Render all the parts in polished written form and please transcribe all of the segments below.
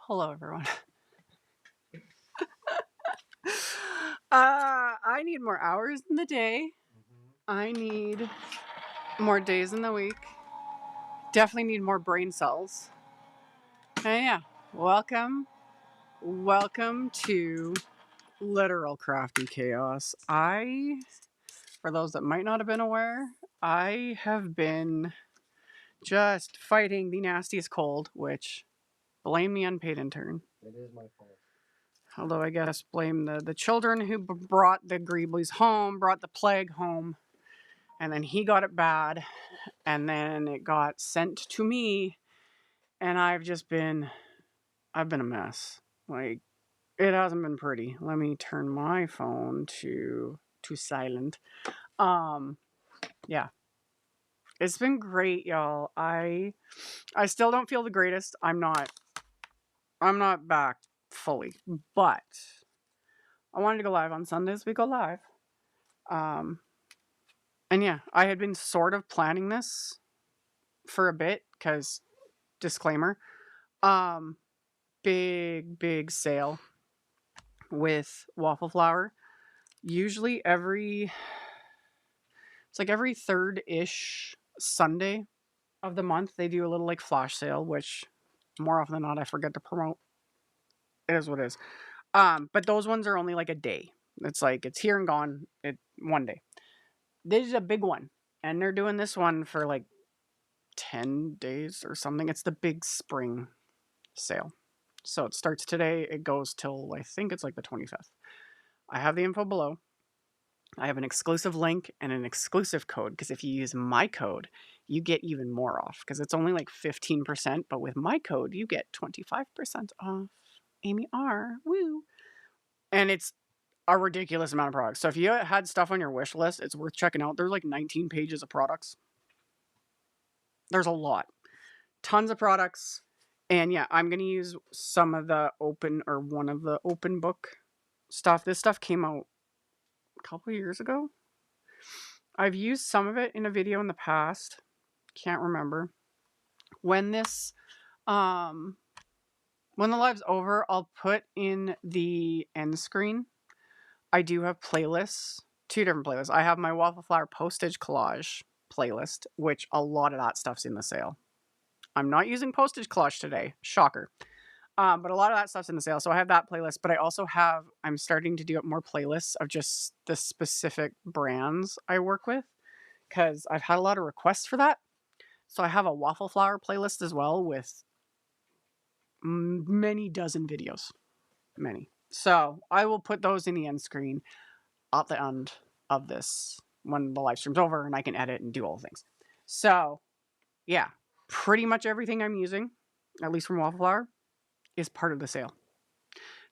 Hello, everyone. I need more hours in the day. I need more days in the week. Definitely need more brain cells. And yeah, welcome to literal crafty chaos. For those that might not have been aware, I have been just fighting the nastiest cold, which blame the unpaid intern. It is my fault. Although I guess blame the children who brought the Greeblies home, brought the plague home, and then he got it bad, and then it got sent to me, and I've been a mess. Like, it hasn't been pretty. Let me turn my phone to silent. Yeah. It's been great, y'all. I still don't feel the greatest. I'm not back fully, but I wanted to go live on Sundays. We go live. And yeah, I had been sort of planning this for a bit because, disclaimer, big sale with Waffleflower. Usually every third-ish Sunday of the month, they do a little like flash sale, which more often than not I forget to promote. It is what it is. But those ones are only like a day. It's like it's here and gone. One day. This is a big one, and they're doing this one for like 10 days or something. It's the big spring sale. So it starts today. It goes till I think it's like the 25th. I have the info below. I have an exclusive link and an exclusive code because if you use my code, you get even more off because it's only like 15%. But with my code, you get 25% off. AmyR. Woo. And it's a ridiculous amount of products. So if you had stuff on your wish list, it's worth checking out. There's like 19 pages of products. There's a lot. Tons of products. And yeah, I'm going to use some of the one of the open book stuff. This stuff came out a couple years ago. I've used some of it in a video in the past. Can't remember. When the live's over, I'll put in the end screen. I do have playlists, 2 different playlists. I have my Waffleflower postage collage playlist, which a lot of that stuff's in the sale. I'm not using postage collage today. Shocker. But a lot of that stuff's in the sale. So I have that playlist, but I also I'm starting to do up more playlists of just the specific brands I work with because I've had a lot of requests for that. So I have a Waffleflower playlist as well with many dozen videos. Many. So I will put those in the end screen at the end of this when the live stream's over and I can edit and do all the things. So yeah, pretty much everything I'm using, at least from Waffleflower, is part of the sale.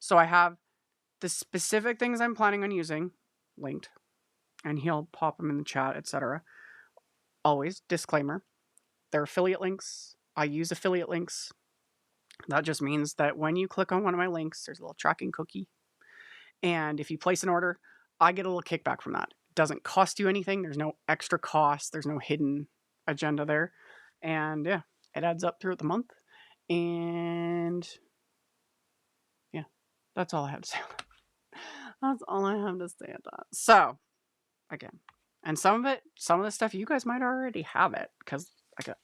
So I have the specific things I'm planning on using linked, and he'll pop them in the chat, etc. Always, disclaimer, they're affiliate links. I use affiliate links. That just means that when you click on one of my links, there's a little tracking cookie. And if you place an order, I get a little kickback from that. It doesn't cost you anything. There's no extra cost. There's no hidden agenda there. And yeah, it adds up throughout the month. And yeah, that's all I have to say. That's all I have to say about that. So, again, and some of the stuff, you guys might already have it because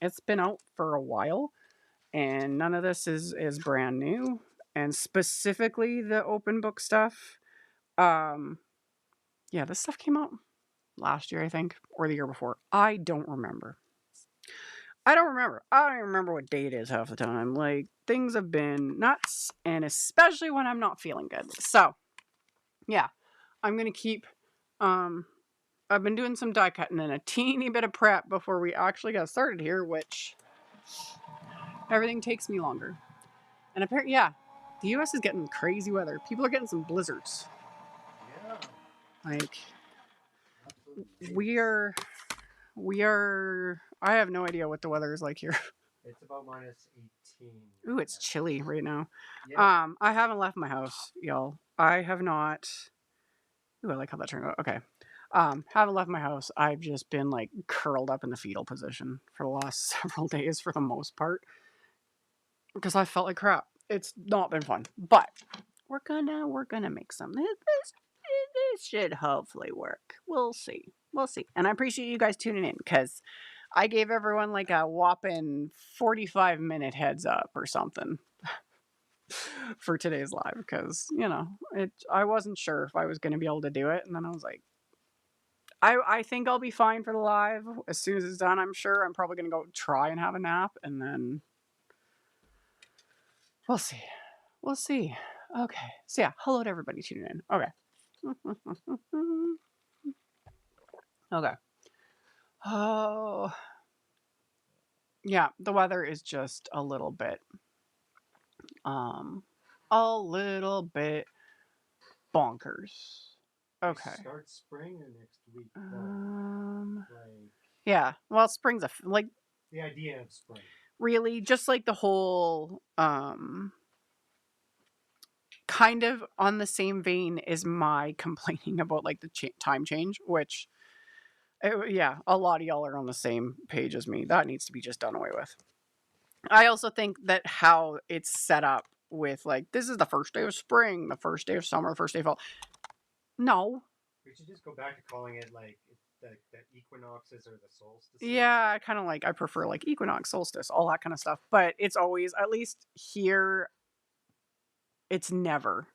it's been out for a while. And none of this is brand new. And specifically the open book stuff. Yeah, this stuff came out last year, I think, or the year before. I don't remember. I don't even remember what day it is half the time. Like, things have been nuts, and especially when I'm not feeling good. So, yeah, I'm going to keep, I've been doing some die cutting and a teeny bit of prep before we actually got started here, which everything takes me longer. And apparently, yeah, the U.S. is getting crazy weather. People are getting some blizzards. Yeah. Like, we are, I have no idea what the weather is like here. It's about minus 18. Ooh, it's chilly right now. Yeah. I haven't left my house, y'all. I have not. Ooh, I like how that turned out. Okay. Haven't left my house. I've just been like curled up in the fetal position for the last several days for the most part because I felt like crap. It's not been fun, but we're gonna make some. This should hopefully work. We'll see. We'll see. And I appreciate you guys tuning in because I gave everyone like a whopping 45-minute heads up or something for today's live because, you know, I wasn't sure if I was going to be able to do it. And then I was like, I think I'll be fine for the live. As soon as it's done, I'm sure I'm probably going to go try and have a nap and then we'll see. We'll see. Okay. So yeah, hello to everybody tuning in. Okay. Okay. Oh. Yeah, the weather is just a little bit bonkers. Okay. Start spring or next week? Yeah. Well, spring's like the idea of spring. Really, just like the whole kind of on the same vein is my complaining about like the time change, which yeah, a lot of y'all are on the same page as me. That needs to be just done away with. I also think that how it's set up with like this is the first day of spring, the first day of summer, first day of fall. No. We should just go back to calling it like the equinoxes or the solstices. Yeah, kind of like I prefer like equinox, solstice, all that kind of stuff. But it's always, at least here, it's never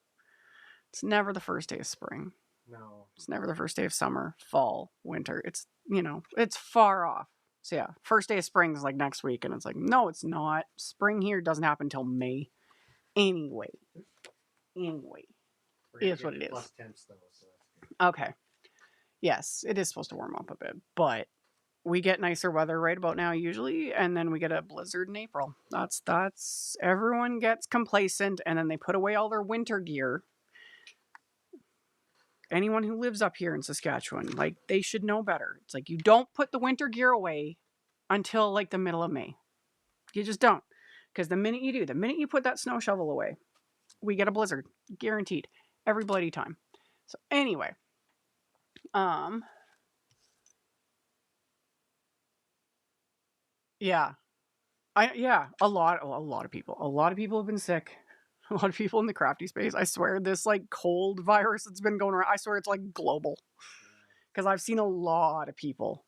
the first day of spring. No. It's never the first day of summer, fall, winter. It's, you know, it's far off. So yeah, first day of spring is like next week. And it's like, no, it's not. Spring here doesn't happen until May. Anyway. Is what it is. Plus temps though, so that's good. Okay. Yes, it is supposed to warm up a bit, but we get nicer weather right about now usually, and then we get a blizzard in April. That's everyone gets complacent, and then they put away all their winter gear. Anyone who lives up here in Saskatchewan, like, they should know better. It's like you don't put the winter gear away until like the middle of May. You just don't. Because the minute you do, the minute you put that snow shovel away, we get a blizzard. Guaranteed. Every bloody time. So anyway. Yeah. A lot of people have been sick. A lot of people in the crafty space. I swear this like cold virus that's been going around, I swear it's like global. Because I've seen a lot of people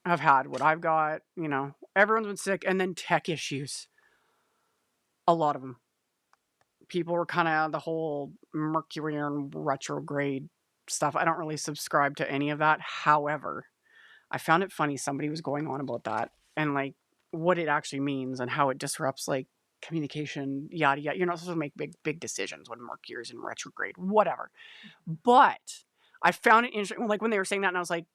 have had what I've got, you know, everyone's been sick, and then tech issues. A lot of them. People were kind of the whole Mercury and retrograde stuff. I don't really subscribe to any of that. However, I found it funny. Somebody was going on about that and like what it actually means and how it disrupts like communication, yada yada. You're not supposed to make big decisions when Mercury's in retrograde, whatever. But I found it interesting, like when they were saying that, and I was like,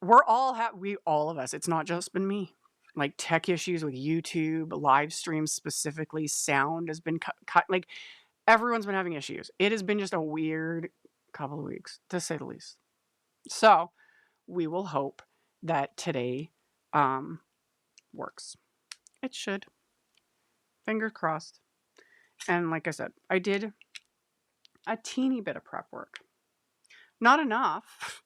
we all of us. It's not just been me. Like tech issues with YouTube, live streams specifically, sound has been cut. Like everyone's been having issues. It has been just a weird couple of weeks, to say the least. So we will hope that today works. It should. Fingers crossed. And like I said, I did a teeny bit of prep work. Not enough.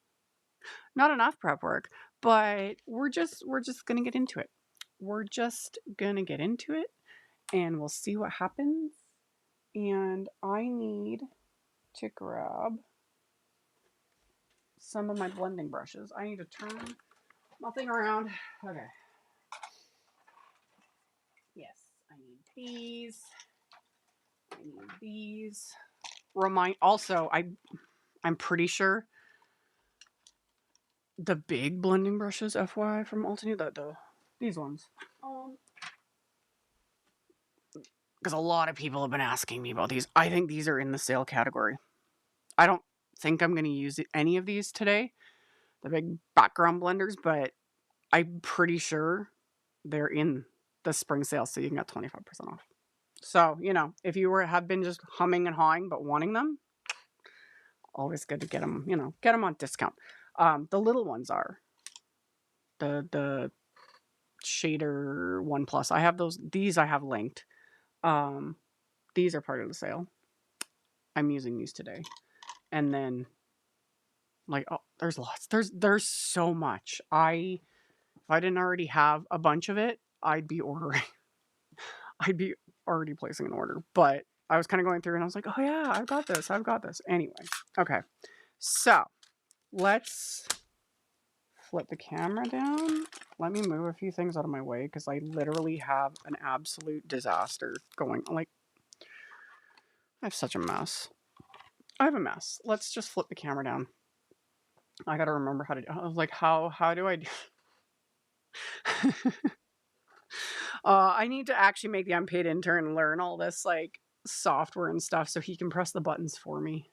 Not enough prep work, but we're just gonna get into it. We're just gonna get into it and we'll see what happens. And I need to grab some of my blending brushes. I need to turn my thing around. Okay. Yes, I need these. I need these. Also, I'm pretty sure the big blending brushes, FYI, from Altenew, these ones. Because a lot of people have been asking me about these. I think these are in the sale category. I don't think I'm going to use any of these today, the big background blenders, but I'm pretty sure they're in the spring sale, so you can get 25% off. So, you know, if you have been just humming and hawing but wanting them, always good to get them, you know, get them on discount. The little ones are the shader 1 Plus. I have those. These I have linked. These are part of the sale. I'm using these today. And then like, oh, there's lots. There's so much. If I didn't already have a bunch of it, I'd be ordering. already placing an order, but I was kind of going through and I was like, oh yeah, I've got this. Anyway, okay. So let's flip the camera down. Let me move a few things out of my way because I literally have an absolute disaster going. Like, I have such a mess. I have a mess. Let's just flip the camera down. I gotta remember how to do. I was like, how do I do? I need to actually make the unpaid intern learn all this like software and stuff so he can press the buttons for me.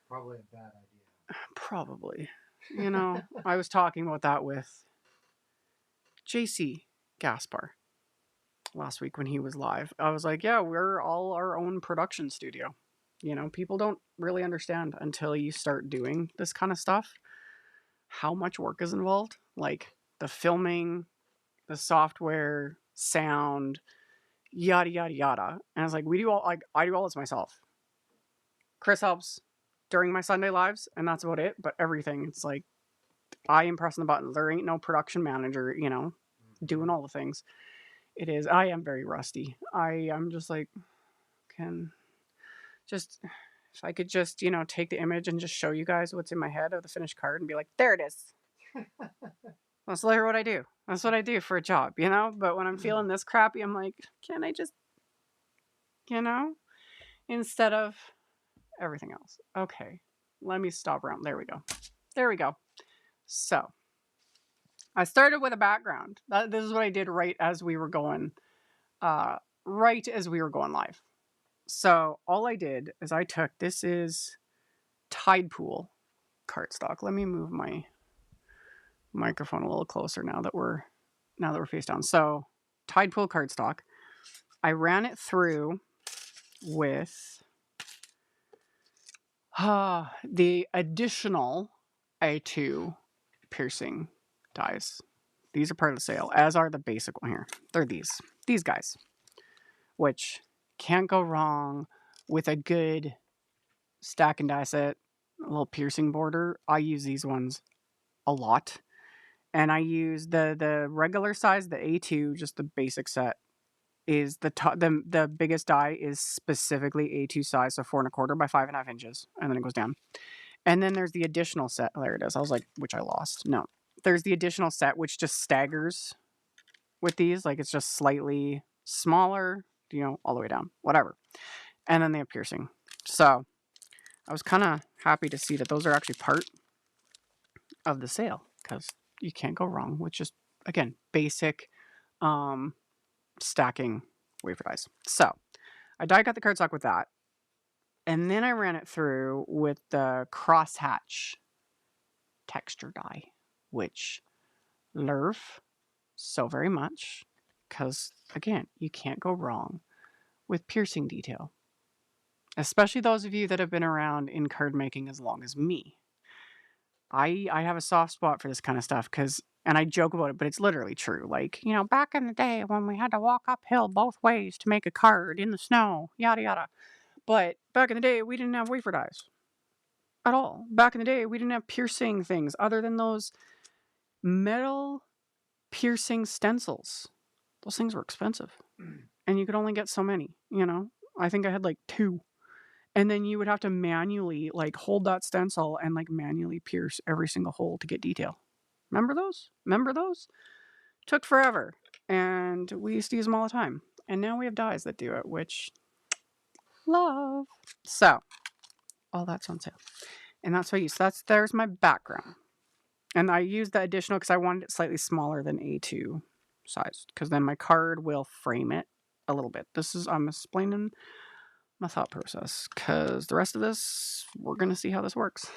Probably a bad idea. Probably. You know, I was talking about that with JC Gaspar last week when he was live. I was like, yeah, we're all our own production studio. You know, people don't really understand until you start doing this kind of stuff how much work is involved. Like the filming, the software, sound, yada yada yada. And I was like, I do all this myself. Chris helps during my Sunday lives, and that's about it. But everything, it's like I am pressing the buttons. There ain't no production manager, you know, doing all the things. I am very rusty. I'm just like, if I could just, you know, take the image and just show you guys what's in my head of the finished card and be like, there it is. That's literally what I do. That's what I do for a job, you know? But when I'm feeling this crappy, I'm like, can I just, you know, instead of everything else. Okay, let me stop around. There we go. So I started with a background. This is what I did right as we were going live. So all I did is this is Tide Pool cardstock. Let me move my microphone a little closer now that we're face down. So Tide Pool cardstock. I ran it through with the additional A2 piercing dies. These are part of the sale, as are the basic one here. They're these guys, which can't go wrong with a good stack and die set, a little piercing border. I use these ones a lot, and I use the regular size, the A2, just the basic set. Is the biggest die is specifically A2 size, so 4 1/4 by 5 1/2 inches, and then it goes down. And then there's the additional set. There it is. I was like, which I lost. No, there's the additional set, which just staggers with these. Like it's just slightly smaller, you know, all the way down, whatever. And then they have piercing. So I was kind of happy to see that those are actually part of the sale because you can't go wrong with just, again, basic stacking wafer dies. So I die cut the cardstock with that. And then I ran it through with the crosshatch texture die, which love so very much because, again, you can't go wrong with piercing detail. Especially those of you that have been around in card making as long as me. I have a soft spot for this kind of stuff because, and I joke about it, but it's literally true. Like, you know, back in the day when we had to walk uphill both ways to make a card in the snow, yada yada. But back in the day, we didn't have wafer dies at all. Back in the day, we didn't have piercing things other than those metal piercing stencils. Those things were expensive. And you could only get so many, you know? I think I had like 2. And then you would have to manually like hold that stencil and like manually pierce every single hole to get detail. Remember those? Took forever. And we used to use them all the time. And now we have dies that do it, which love. So all that's on sale. And that's what I use. So there's my background. And I used the additional because I wanted it slightly smaller than A2 size. Because then my card will frame it a little bit. I'm explaining my thought process because the rest of this, we're going to see how this works.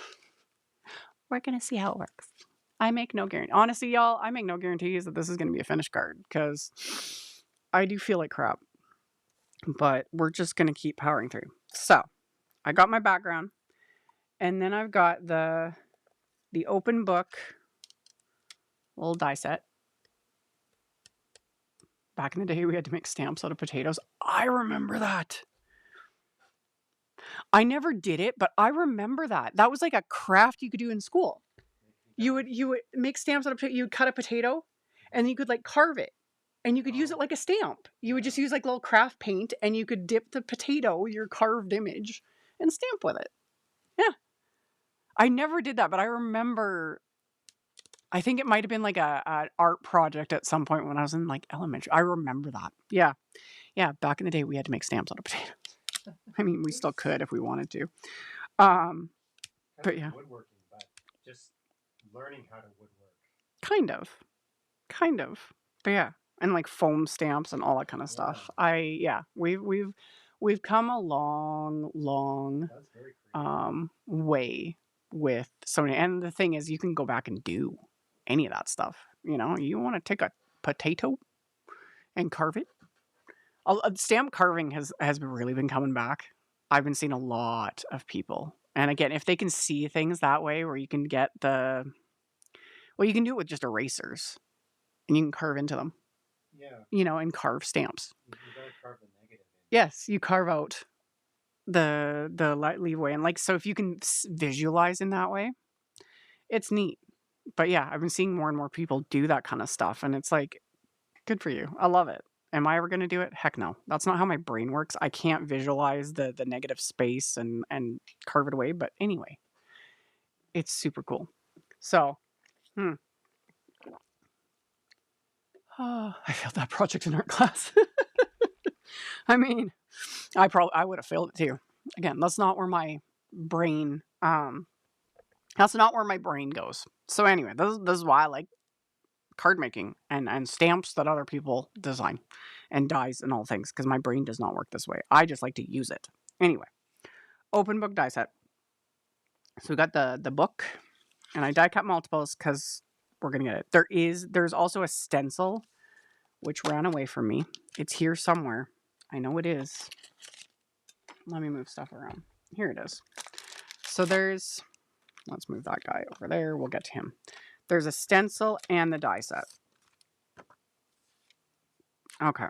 We're going to see how it works. I make no guarantee. Honestly, y'all, I make no guarantees that this is going to be a finished card because I do feel like crap. But we're just going to keep powering through. So I got my background and then I've got the open book little die set. Back in the day, we had to make stamps out of potatoes. I remember that. I never did it, but I remember that. That was like a craft you could do in school. You would make stamps out of potato. You would cut a potato, and you could like carve it. And you could use it like a stamp. You would just use like little craft paint and you could dip the potato, your carved image, and stamp with it. Yeah. I never did that, but I remember, I think it might have been like an art project at some point when I was in like elementary. I remember that. Yeah. Yeah. Back in the day, we had to make stamps out of potatoes. I mean, we still could if we wanted to. But yeah. Woodworking, but just learning how to woodwork. Kind of. But yeah. And like foam stamps and all that kind of stuff. We've come a long That's very creative. way with so many. And the thing is, you can go back and do any of that stuff. You know, you want to take a potato and carve it. Stamp carving has really been coming back. I've been seeing a lot of people, and again, if they can see things that way, where you can get you can do it with just erasers, and you can carve into them. Yeah. You know, and carve stamps. You gotta carve the negative in. Yes, you carve out the leeway, and like so, if you can visualize in that way, it's neat. But yeah, I've been seeing more and more people do that kind of stuff, and it's like, good for you. I love it. Am I ever going to do it? Heck no. That's not how my brain works. I can't visualize the negative space and carve it away. But anyway, it's super cool. So, I failed that project in art class. I mean, I would have failed it too. Again, that's not where my brain goes. So anyway, this is why I like card making and stamps that other people design and dies and all things, because my brain does not work this way. I just like to use it. Anyway, open book die set. So we got the book, and I die cut multiples because we're gonna get it. There's also a stencil which ran away from me. It's here somewhere. I know it is. Let me move stuff around. Here it is. So let's move that guy over there. We'll get to him. There's a stencil and the die set. Okay.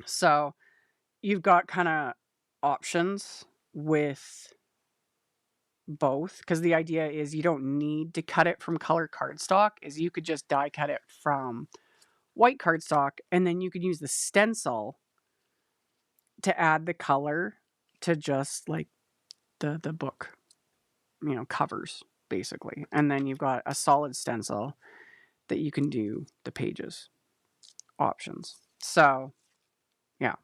So you've got kind of options with both, because the idea is you don't need to cut it from colored cardstock, is you could just die cut it from white cardstock, and then you could use the stencil to add the color to just like the book, covers basically. And then you've got a solid stencil that you can do the pages options. So yeah.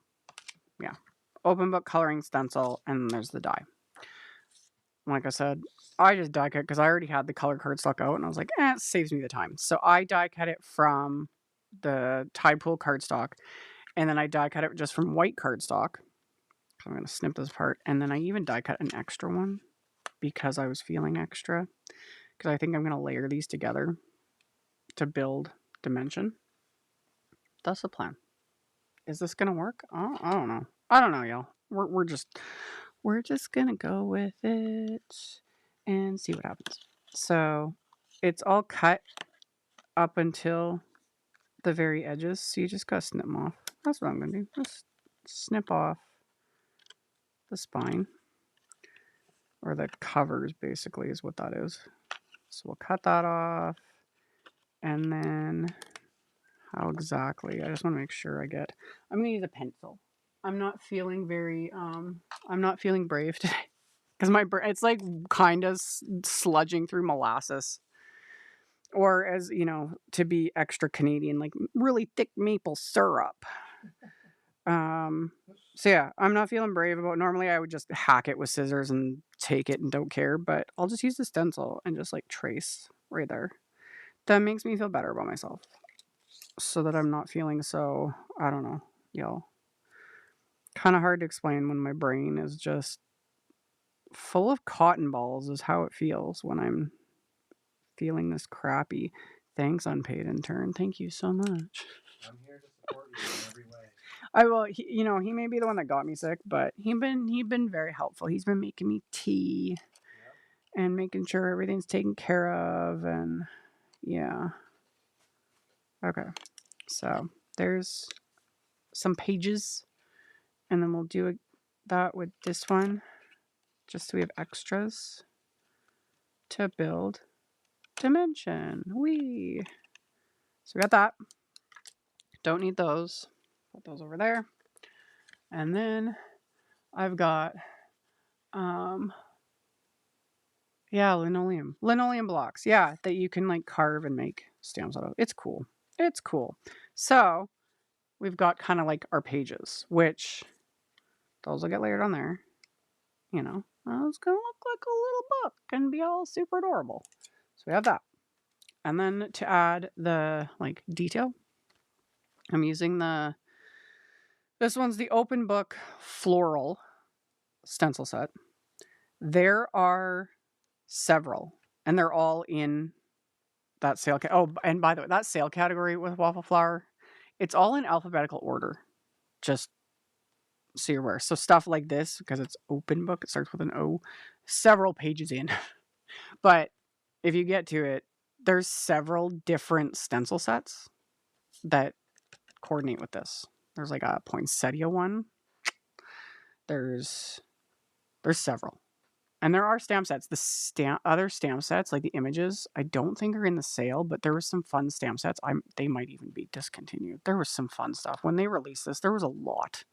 Open book coloring stencil, and there's the die. Like I said, I just die cut because I already had the color cardstock out, and I was like, it saves me the time. So I die cut it from the Tide Pool cardstock, and then I die cut it just from white cardstock. I'm going to snip this part, and then I even die cut an extra one because I was feeling extra, because I think I'm going to layer these together to build dimension. That's the plan. Is this going to work? Oh, I don't know. I don't know, y'all. We're just gonna go with it and see what happens. So it's all cut up until the very edges. So you just gotta snip them off. That's what I'm gonna do. Just snip off the spine, or the covers basically is what that is. So we'll cut that off, and then how exactly? I just want to make sure I'm gonna use a pencil. I'm not feeling brave today. Because it's like kind of sludging through molasses. Or, as you know, to be extra Canadian, like really thick maple syrup. So yeah, I'm not feeling brave about it. Normally I would just hack it with scissors and take it and don't care. But I'll just use the stencil and just like trace right there. That makes me feel better about myself. So that I'm not feeling so, I don't know, y'all. Kind of hard to explain when my brain is just full of cotton balls is how it feels when I'm feeling this crappy. Thanks, unpaid intern. Thank you so much. I'm here to support you in every way. I will. He may be the one that got me sick, but he's been very helpful. He's been making me tea and making sure everything's taken care of, and yeah. Okay, so there's some pages, and then we'll do that with this one, just so we have extras to build dimension. So we got that. Don't need those. Put those over there. And then I've got, yeah, linoleum blocks. Yeah, that you can like carve and make stamps out of. It's cool. It's cool. So we've got kind of like our pages, which those will get layered on there. You know, it's gonna look like a little book and be all super adorable. So we have that. And then to add the like detail, I'm using this one's the open book floral stencil set. There are several, and they're all in that sale. Oh, and by the way, that sale category with Waffleflower, it's all in alphabetical order. Just so you're aware. So stuff like this, because it's open book, it starts with an O, several pages in. But if you get to it, there's several different stencil sets that coordinate with this. There's like a poinsettia one. There's several. And there are stamp sets. The other stamp sets, like the images, I don't think are in the sale, but there was some fun stamp sets. They might even be discontinued. There was some fun stuff. When they released this, there was a lot.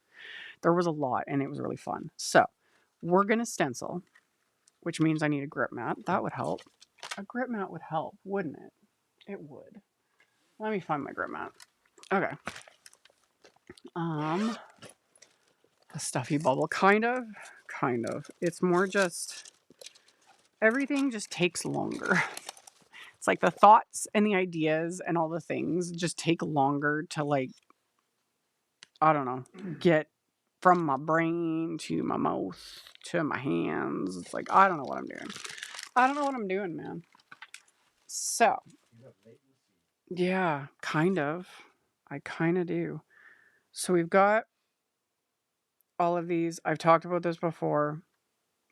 There was a lot, and it was really fun. So we're going to stencil, which means I need a grip mat. That would help. A grip mat would help, wouldn't it? It would. Let me find my grip mat. Okay. A stuffy bubble, kind of. It's more just, everything just takes longer. It's like the thoughts and the ideas and all the things just take longer to like, I don't know, get from my brain to my mouth to my hands. It's like, I don't know what I'm doing. I don't know what I'm doing, man. So, yeah, kind of. I kind of do. So we've got all of these. I've talked about this before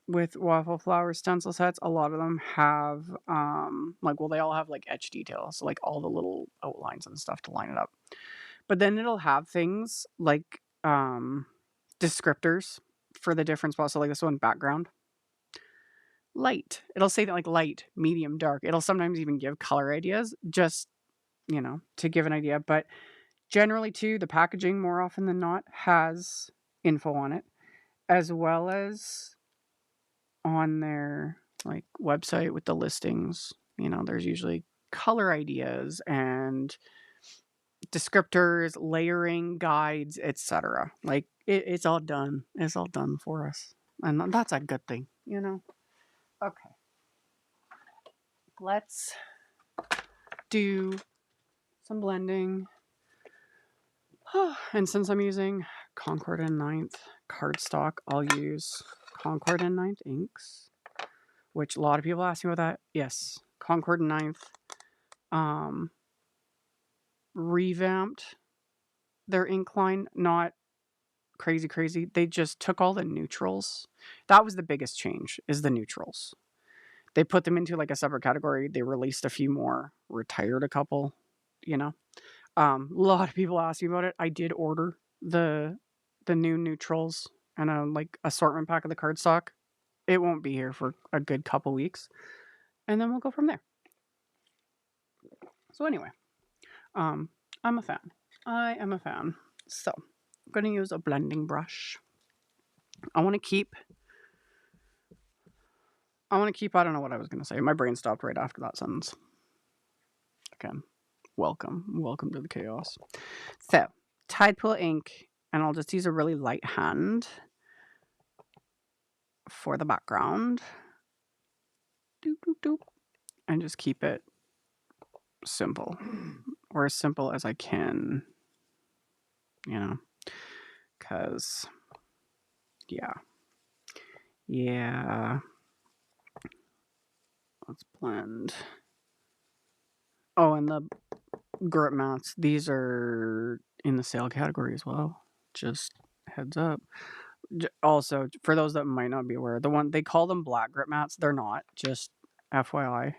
with Waffleflower stencil sets. A lot of them have, they all have like etch details, so like all the little outlines and stuff to line it up. But then it'll have things like descriptors for the different spots. So like this one, background, light. It'll say that like light, medium, dark. It'll sometimes even give color ideas, just, to give an idea. But generally too, the packaging more often than not has info on it, as well as on their like website with the listings. There's usually color ideas and descriptors, layering guides, etc. Like it's all done. It's all done for us, and that's a good thing. Okay, let's do some blending. And since I'm using Concord and 9th cardstock, I'll use Concord and 9th inks, which a lot of people ask me about that. Yes, Concord and 9th revamped their ink line, not crazy. They just took all the neutrals. That was the biggest change, is the neutrals. They put them into like a separate category. They released a few more, retired a couple, A lot of people ask me about it. I did order the new neutrals and a like assortment pack of the cardstock. It won't be here for a good couple weeks, and then we'll go from there. So anyway, I'm a fan. I am a fan. So I'm gonna use a blending brush. I want to keep. I don't know what I was gonna say. My brain stopped right after that sentence. Again, welcome to the chaos. So Tide Pool ink, and I'll just use a really light hand for the background. Doop, doop, doop. And just keep it simple, or as simple as I can, because, yeah. Let's blend. Oh, and the grip mats, these are in the sale category as well. Just heads up. Also, for those that might not be aware, they call them black grip mats. They're not, just FYI.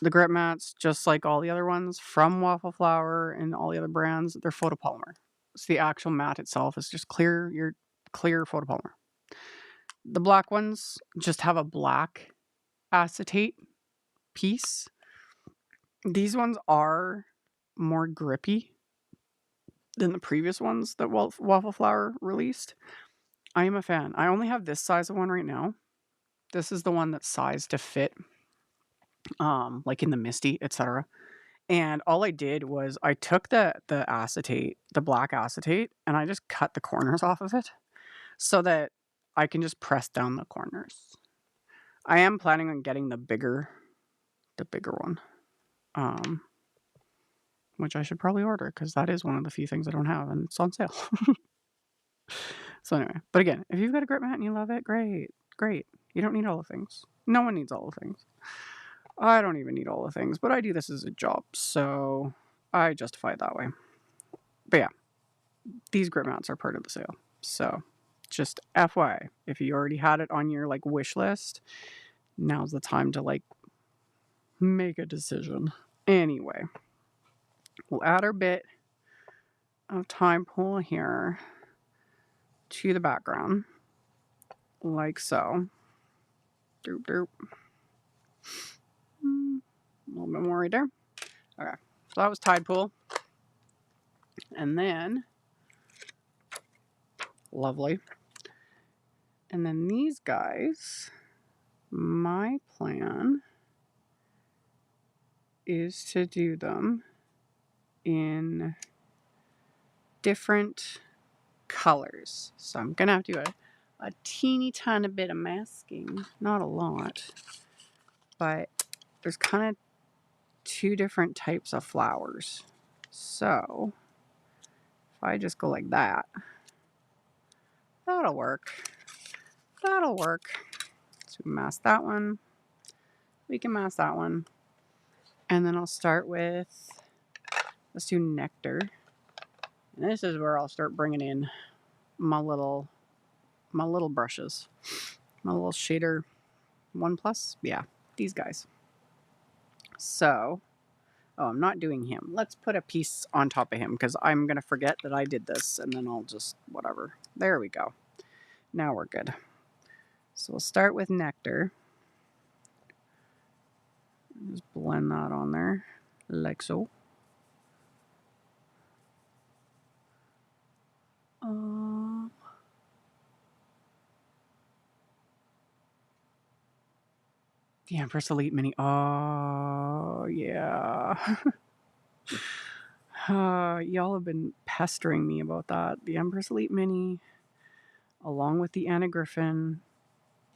The grip mats, just like all the other ones from Waffleflower and all the other brands, they're photopolymer. So the actual mat itself is just clear photopolymer. The black ones just have a black acetate piece. These ones are more grippy than the previous ones that Waffleflower released. I am a fan. I only have this size of one right now. This is the one that's sized to fit, like in the Misty, etc. And all I did was I took the acetate, the black acetate, and I just cut the corners off of it so that I can just press down the corners. I am planning on getting the bigger one, which I should probably order because that is one of the few things I don't have, and it's on sale. So anyway, but again, if you've got a grip mat and you love it, great, great. You don't need all the things. No one needs all the things. I don't even need all the things, but I do this as a job, so I justify it that way. But yeah, these grip mats are part of the sale. So just FYI, if you already had it on your like wish list, now's the time to like make a decision. Anyway, we'll add our bit of time pull here to the background, like so. Doop doop. A little bit more right there. Okay, so that was tide pool. And then, lovely. And then these guys, my plan is to do them in different colors. So I'm going to have to do a teeny tiny bit of masking. Not a lot. But there's kind of two different types of flowers. So if I just go like that, that'll work. That'll work. So we mask that one. We can mask that one. And then I'll start with, let's do nectar. And this is where I'll start bringing in my little brushes. My little shader 1+. Yeah, these guys. So, oh, I'm not doing him. Let's put a piece on top of him because I'm going to forget that I did this and then I'll just, whatever. There we go. Now we're good. So we'll start with nectar. Just blend that on there like so. The Empress Elite Mini. Oh, yeah. Y'all have been pestering me about that. The Empress Elite Mini, along with the Anna Griffin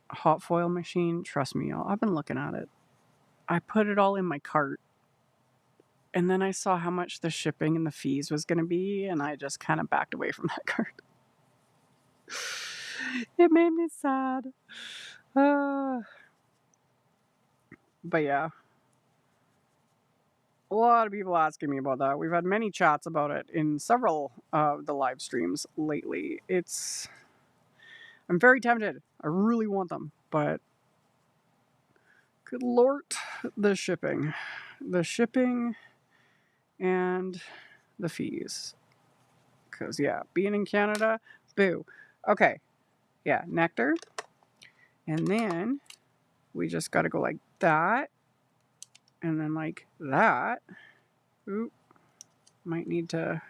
hot foil machine. Trust me, y'all. I've been looking at it. I put it all in my cart. And then I saw how much the shipping and the fees was going to be, and I just kind of backed away from that cart. It made me sad. But yeah. A lot of people asking me about that. We've had many chats about it in several of the live streams lately. I'm very tempted. I really want them, but good lord, the shipping. The shipping and the fees. Because, yeah, being in Canada, boo. Okay, yeah, nectar. And then we just got to go like that. And then like that. Oop. Might need to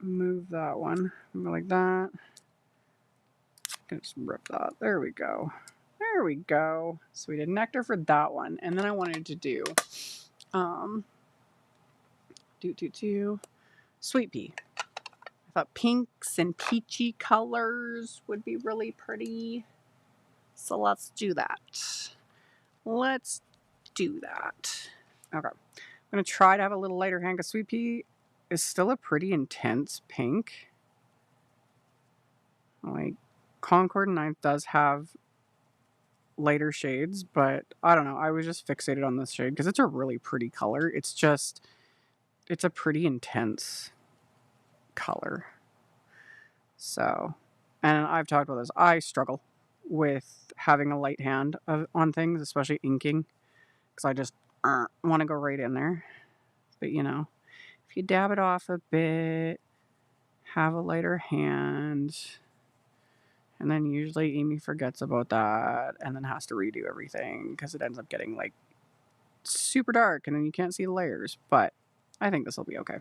move that one. Go like that. Just rip that. There we go. There we go. So we did nectar for that one. And then I wanted to do sweet pea. I thought pinks and peachy colors would be really pretty. So let's do that. Let's do that. Okay. I'm going to try to have a little lighter hand because sweet pea is still a pretty intense pink. Like, Concord and Ninth does have lighter shades, but I don't know. I was just fixated on this shade because it's a really pretty color. It's a pretty intense color. So, and I've talked about this. I struggle with having a light hand on things, especially inking, because I just want to go right in there. But you know, if you dab it off a bit, have a lighter hand, and then usually Amy forgets about that and then has to redo everything because it ends up getting like super dark and then you can't see the layers, but I think this will be okay.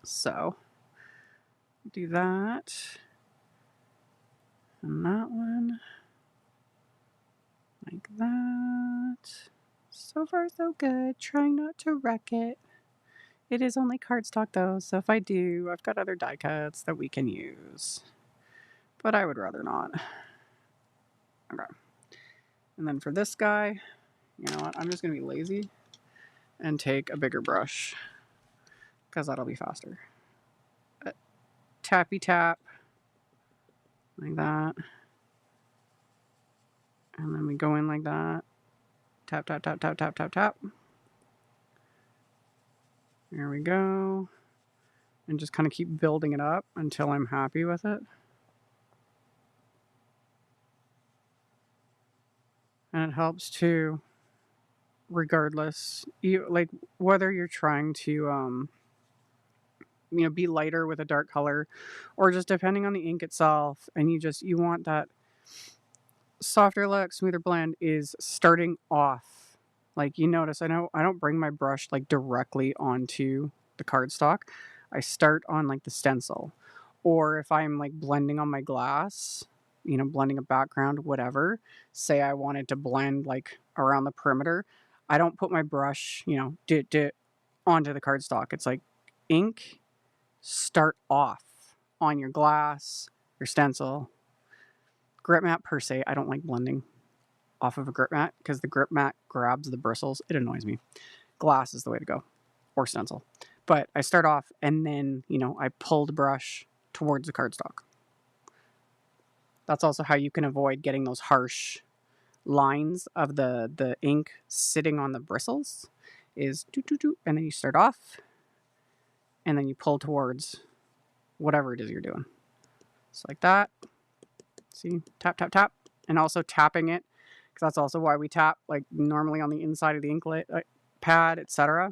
So, do that. And that one. Like that. So far, so good. Trying not to wreck it. It is only cardstock though, so if I do, I've got other die cuts that we can use. But I would rather not. Okay. And then for this guy, you know what? I'm just going to be lazy and take a bigger brush because that'll be faster. Tappy tap. Like that. And then we go in like that. Tap, tap, tap, tap, tap, tap, tap. There we go. And just kind of keep building it up until I'm happy with it. And it helps to, regardless, like whether you're trying to be lighter with a dark color, or just depending on the ink itself, and you want that softer look, smoother blend is starting off. Like you notice, I don't bring my brush like directly onto the cardstock. I start on like the stencil, or if I'm like blending on my glass, blending a background, whatever. Say I wanted to blend like around the perimeter, I don't put my brush, onto the cardstock. It's like ink, start off on your glass, your stencil. Grip mat per se, I don't like blending off of a grip mat because the grip mat grabs the bristles. It annoys me. Glass is the way to go, or stencil. But I start off and then, I pull the brush towards the cardstock. That's also how you can avoid getting those harsh lines of the ink sitting on the bristles is doo, doo, doo, and then you start off and then you pull towards whatever it is you're doing. Just like that. See, tap, tap, tap. And also tapping it, because that's also why we tap, like normally on the inside of the ink pad, etc.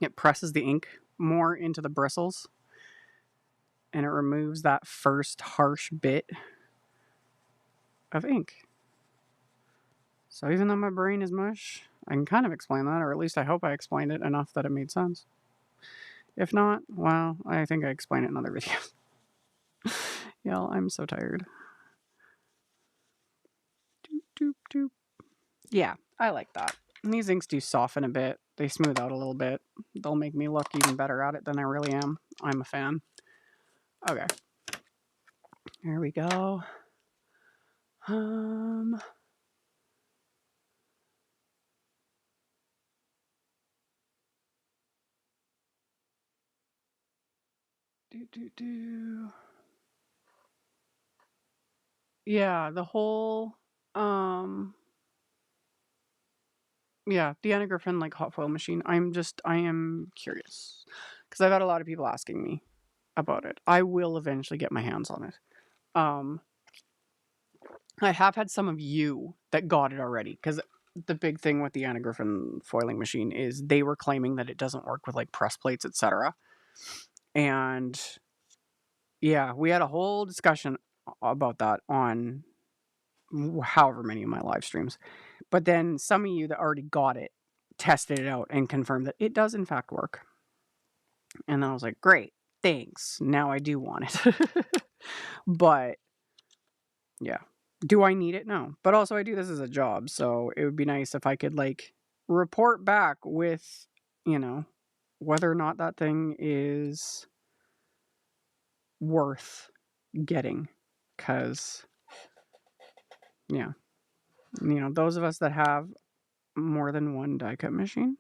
It presses the ink more into the bristles, and it removes that first harsh bit of ink. So even though my brain is mush, I can kind of explain that, or at least I hope I explained it enough that it made sense. If not, well, I think I explain it in other videos. Y'all, I'm so tired. Doop, doop, doop. Yeah, I like that. And these inks do soften a bit. They smooth out a little bit. They'll make me look even better at it than I really am. I'm a fan. Okay. Here we go. Yeah, the whole yeah, the Anna Griffin like hot foil machine. I am curious because I've had a lot of people asking me about it. I will eventually get my hands on it. I have had some of you that got it already because the big thing with the Anna Griffin foiling machine is they were claiming that it doesn't work with like press plates, etc. And yeah, we had a whole discussion about that on however many of my live streams. But then some of you that already got it tested it out and confirmed that it does in fact work. And then I was like, great, thanks. Now I do want it. But yeah. Do I need it? No. But also I do this as a job, so it would be nice if I could like report back with, whether or not that thing is worth getting. Cause yeah. Those of us that have more than one die cut machine,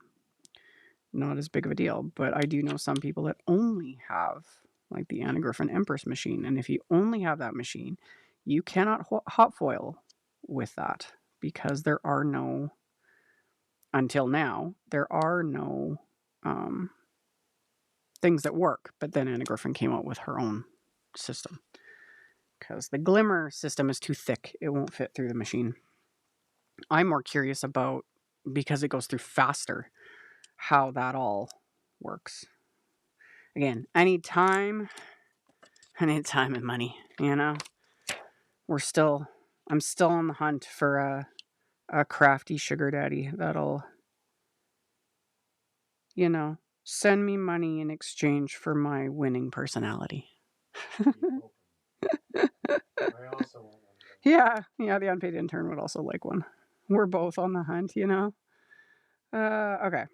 not as big of a deal. But I do know some people that only have like the Anna Griffin Empress machine. And if you only have that machine, you cannot hot foil with that because there are no, until now, there are no things that work. But then Anna Griffin came out with her own system because the glimmer system is too thick. It won't fit through the machine. I'm more curious about, because it goes through faster, how that all works. Again, I need time and money, I'm still on the hunt for a crafty sugar daddy that'll You know, send me money in exchange for my winning personality. Keep hoping. I also want one of those. Yeah, the unpaid intern would also like one. We're both on the hunt, you know? Okay.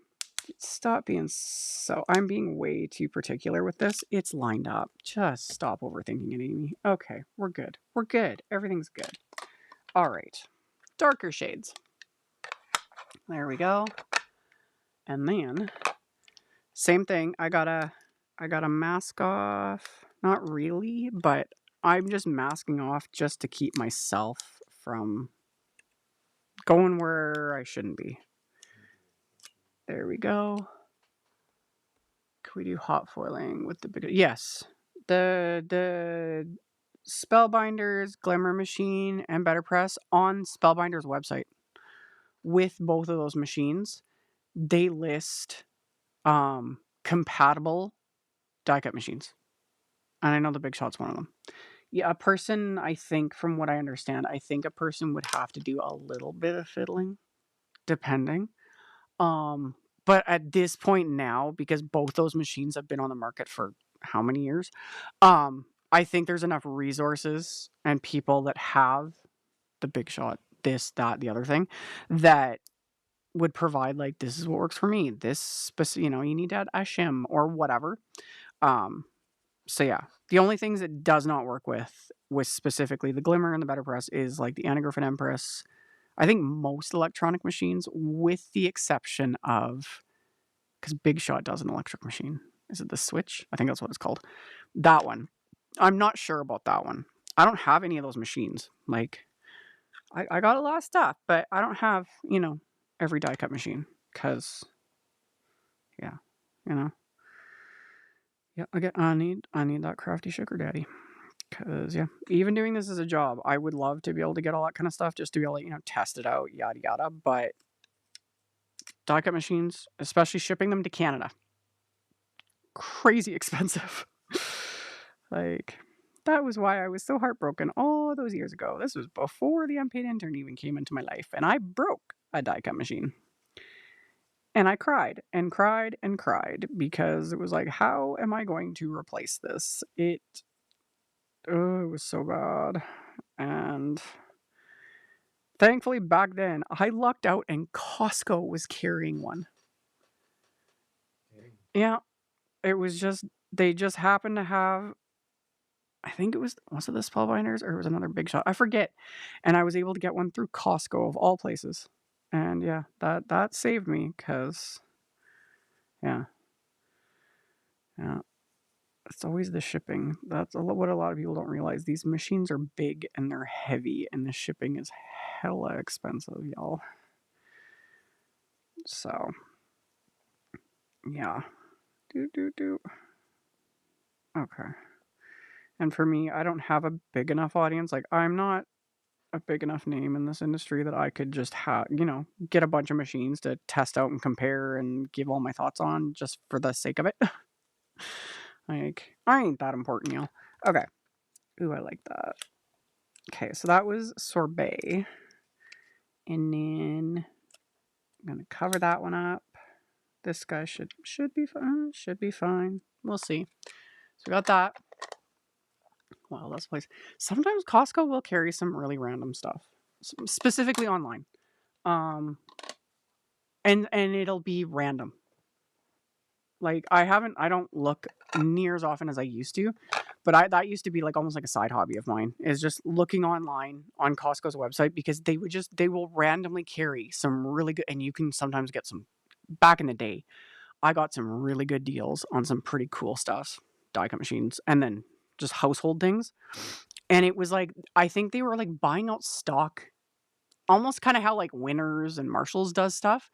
Stop being so... I'm being way too particular with this. It's lined up. Just stop overthinking it, Amy. Okay, we're good. We're good. Everything's good. All right. Darker shades. There we go. And then, same thing. I gotta mask off. Not really, but I'm just masking off just to keep myself from going where I shouldn't be. There we go. Can we do hot foiling with the bigger? Yes. The Spellbinders, Glimmer Machine, and Better Press on Spellbinders website with both of those machines, they list compatible die cut machines. And I know the Big Shot's one of them. Yeah, a person, I think, from what I understand, I think a person would have to do a little bit of fiddling, depending. But at this point now, because both those machines have been on the market for how many years, I think there's enough resources and people that have the Big Shot, this, that, the other thing, that would provide, like, this is what works for me. This, you need to add a shim or whatever. So yeah, the only things it does not work with specifically the Glimmer and the Better Press is like the Anna Griffin Empress. I think most electronic machines, with the exception of, because Big Shot does an electric machine. Is it the Switch? I think that's what it's called. That one. I'm not sure about that one. I don't have any of those machines. Like, I got a lot of stuff, but I don't have, every die cut machine. Because, yeah, you know. Yeah, I need that crafty sugar daddy. Because, yeah, even doing this as a job, I would love to be able to get all that kind of stuff just to be able to, test it out, yada yada. But die cut machines, especially shipping them to Canada, crazy expensive. Like, that was why I was so heartbroken all those years ago. This was before the unpaid intern even came into my life, and I broke a die cut machine. And I cried and cried and cried because it was like, how am I going to replace this? It was so bad. And thankfully back then I lucked out and Costco was carrying one. Dang. Yeah, it was just, they just happened to have, I think it was it the Spellbinders or it was another Big Shot? I forget. And I was able to get one through Costco of all places. And yeah, that saved me because, yeah. Yeah. It's always the shipping. That's what a lot of people don't realize. These machines are big and they're heavy, and the shipping is hella expensive, y'all. So, yeah. Okay. And for me, I don't have a big enough audience. Like, I'm not a big enough name in this industry that I could just get a bunch of machines to test out and compare and give all my thoughts on just for the sake of it. Like, I ain't that important, y'all. Okay. Ooh, I like that. Okay, so that was sorbet. And then I'm going to cover that one up. This guy should be fine. Should be fine. We'll see. So we got that. Well, that's place. Sometimes Costco will carry some really random stuff, specifically online. And it'll be random. Like, I don't look near as often as I used to, but that used to be like almost like a side hobby of mine, is just looking online on Costco's website, because they will randomly carry some really good, and you can sometimes get some. Back in the day, I got some really good deals on some pretty cool stuff, die cut machines, and then just household things. And it was like, I think they were like buying out stock, almost kind of how like Winners and Marshalls does stuff.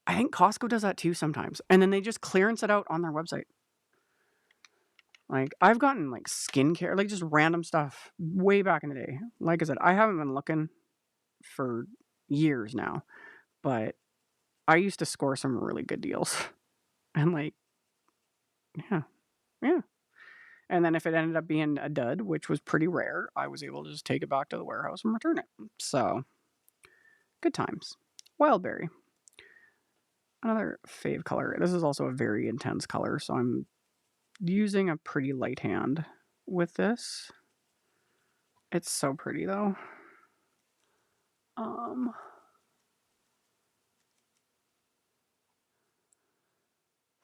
I think Costco does that too sometimes. And then they just clearance it out on their website. Like, I've gotten like skincare, like just random stuff way back in the day. Like I said, I haven't been looking for years now, but I used to score some really good deals. And like, yeah. And then if it ended up being a dud, which was pretty rare, I was able to just take it back to the warehouse and return it. So, good times. Wildberry. Another fave color. This is also a very intense color, so I'm using a pretty light hand with this. It's so pretty though.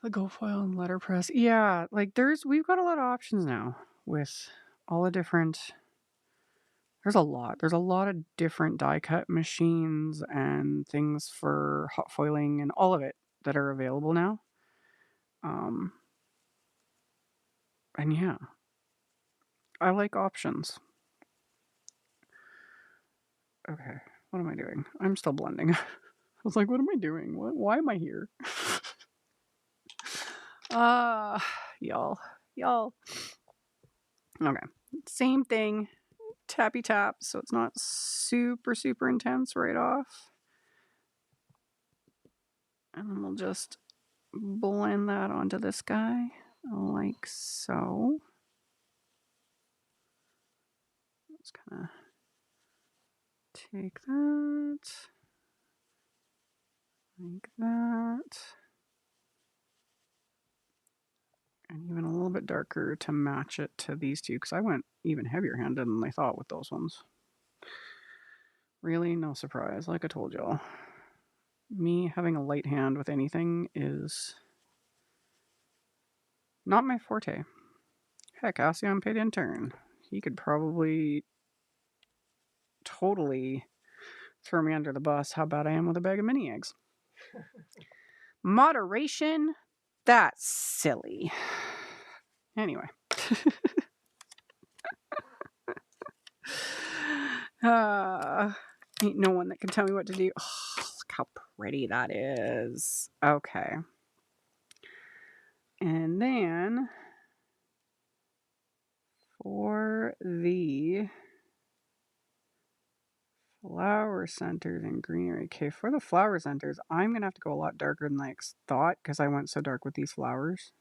The Go Foil and letterpress. Yeah, like we've got a lot of options now with all the different. There's a lot. There's a lot of different die cut machines and things for hot foiling and all of it that are available now. And yeah, I like options. Okay, what am I doing? I'm still blending. I was like, what am I doing? Why am I here? Y'all. Okay, same thing. Tappy tap, so it's not super intense right off. And then we'll just blend that onto this guy like so. Just kind of take that like that, and even a little bit darker to match it to these two, because I went even heavier handed than I thought with those ones. Really, no surprise. Like I told y'all, me having a light hand with anything is not my forte. Heck, ask the unpaid intern. He could probably totally throw me under the bus how bad I am with a bag of mini eggs. Moderation? That's silly. Anyway. Ain't no one that can tell me what to do. Oh, look how pretty that is. Okay. And then for the flower centers and greenery. Okay, for the flower centers, I'm going to have to go a lot darker than I thought because I went so dark with these flowers.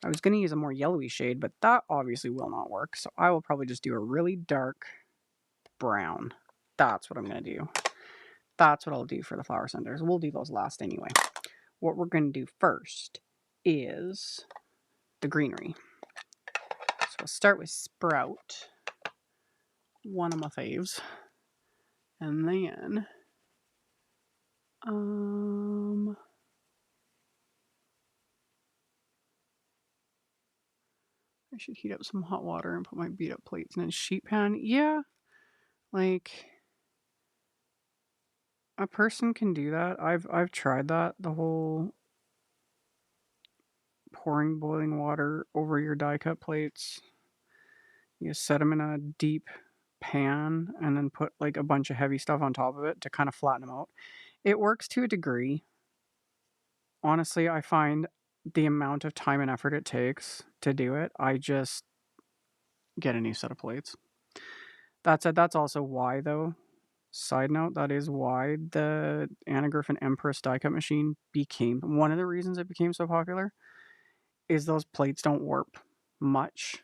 I was going to use a more yellowy shade, but that obviously will not work. So I will probably just do a really dark brown. That's what I'm going to do. That's what I'll do for the flower centers. We'll do those last anyway. What we're going to do first is the greenery. So we'll start with Sprout, one of my faves. And then, I should heat up some hot water and put my beat up plates in a sheet pan. Yeah, like a person can do that. I've tried that. The whole pouring boiling water over your die cut plates. You set them in a deep pan and then put like a bunch of heavy stuff on top of it to kind of flatten them out. It works to a degree. Honestly, I find the amount of time and effort it takes to do it, I just get a new set of plates. That said, that's also why, though, side note, that is why the Anna Griffin Empress die cut machine became one of the reasons it became so popular. Is those plates don't warp much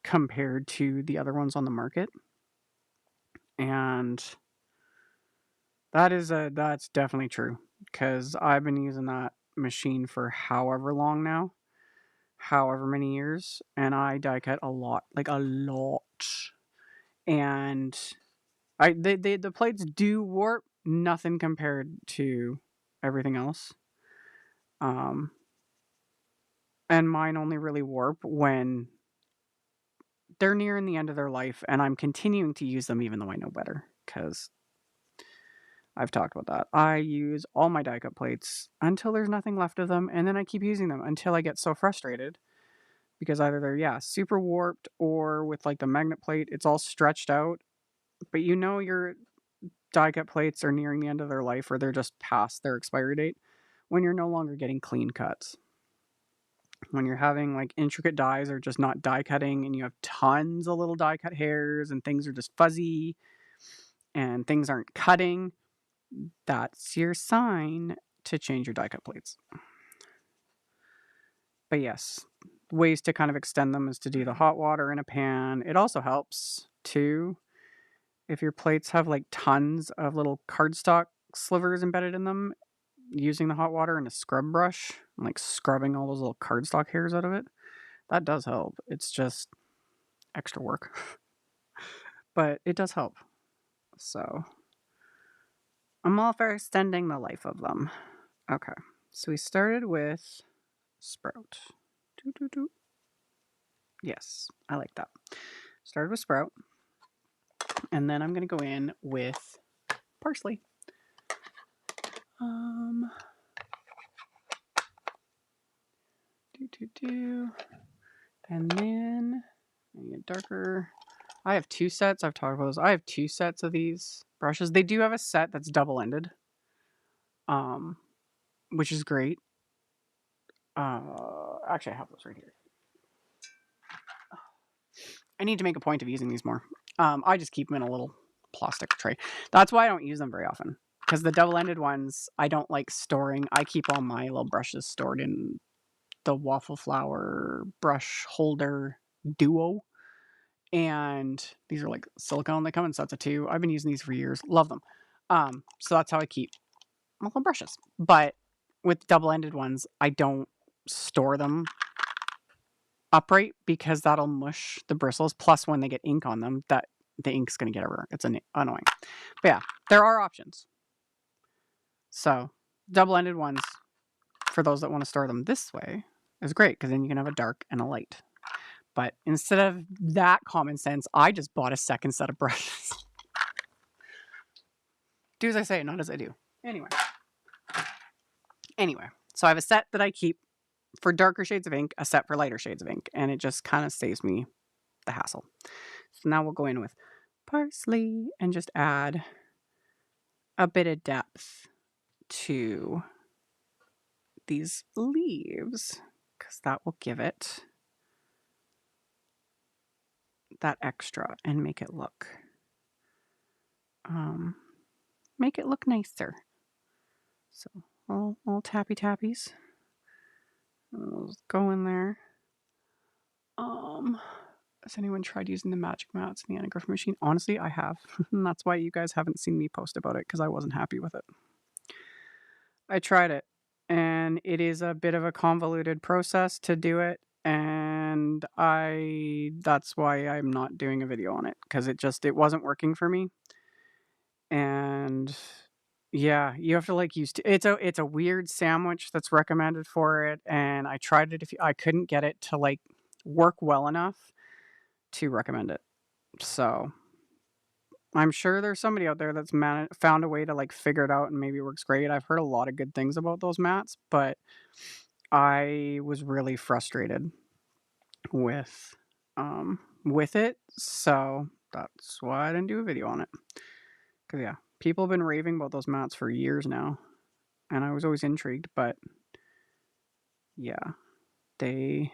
compared to the other ones on the market, and that's definitely true because I've been using that machine for however long now, however many years, and I die cut a lot, like a lot, and the plates do warp, nothing compared to everything else. And mine only really warp when they're nearing the end of their life, and I'm continuing to use them even though I know better, because I've talked about that. I use all my die cut plates until there's nothing left of them, and then I keep using them until I get so frustrated because either they're super warped, or with like the magnet plate, it's all stretched out, but you know your die cut plates are nearing the end of their life, or they're just past their expiry date when you're no longer getting clean cuts. When you're having like intricate dies or just not die cutting, and you have tons of little die cut hairs and things are just fuzzy and things aren't cutting, that's your sign to change your die cut plates. But yes, ways to kind of extend them is to do the hot water in a pan. It also helps too if your plates have like tons of little cardstock slivers embedded in them, using the hot water and a scrub brush, and like scrubbing all those little cardstock hairs out of it. That does help. It's just extra work, but it does help. So I'm all for extending the life of them. Okay, so we started with Sprout. Yes, I like that. Started with Sprout, and then I'm gonna go in with Parsley. And then I get darker. I have 2 sets. I've talked about those. I have 2 sets of these brushes. They do have a set that's double-ended, which is great. Actually, I have those right here. I need to make a point of using these more. I just keep them in a little plastic tray. That's why I don't use them very often, because the double-ended ones I don't like storing. I keep all my little brushes stored in the Waffleflower brush holder duo. And these are like silicone. They come in sets of 2. I've been using these for years. Love them. So that's how I keep my little brushes. But with double-ended ones, I don't store them upright because that'll mush the bristles. Plus, when they get ink on them, that the ink's going to get everywhere. It's annoying. But yeah, there are options. So double-ended ones, for those that want to store them this way, is great because then you can have a dark and a light. But instead of that common sense, I just bought a second set of brushes. Do as I say, not as I do. Anyway, so I have a set that I keep for darker shades of ink, a set for lighter shades of ink, and it just kind of saves me the hassle. So now we'll go in with Parsley and just add a bit of depth to these leaves, because that will give it that extra and make it look nicer. So little tappy tappies. Let's go in there. Has anyone tried using the magic mats in the anaglyph machine? Honestly, I have. And that's why you guys haven't seen me post about it, because I wasn't happy with it. I tried it, and it is a bit of a convoluted process to do it, and that's why I'm not doing a video on it, because it wasn't working for me. And yeah, you have to like it's a weird sandwich that's recommended for it, and I tried it. I couldn't get it to like work well enough to recommend it. So I'm sure there's somebody out there that's found a way to like figure it out and maybe it works great. I've heard a lot of good things about those mats, but I was really frustrated with it. So that's why I didn't do a video on it. Cause yeah, people have been raving about those mats for years now, and I was always intrigued, but yeah, they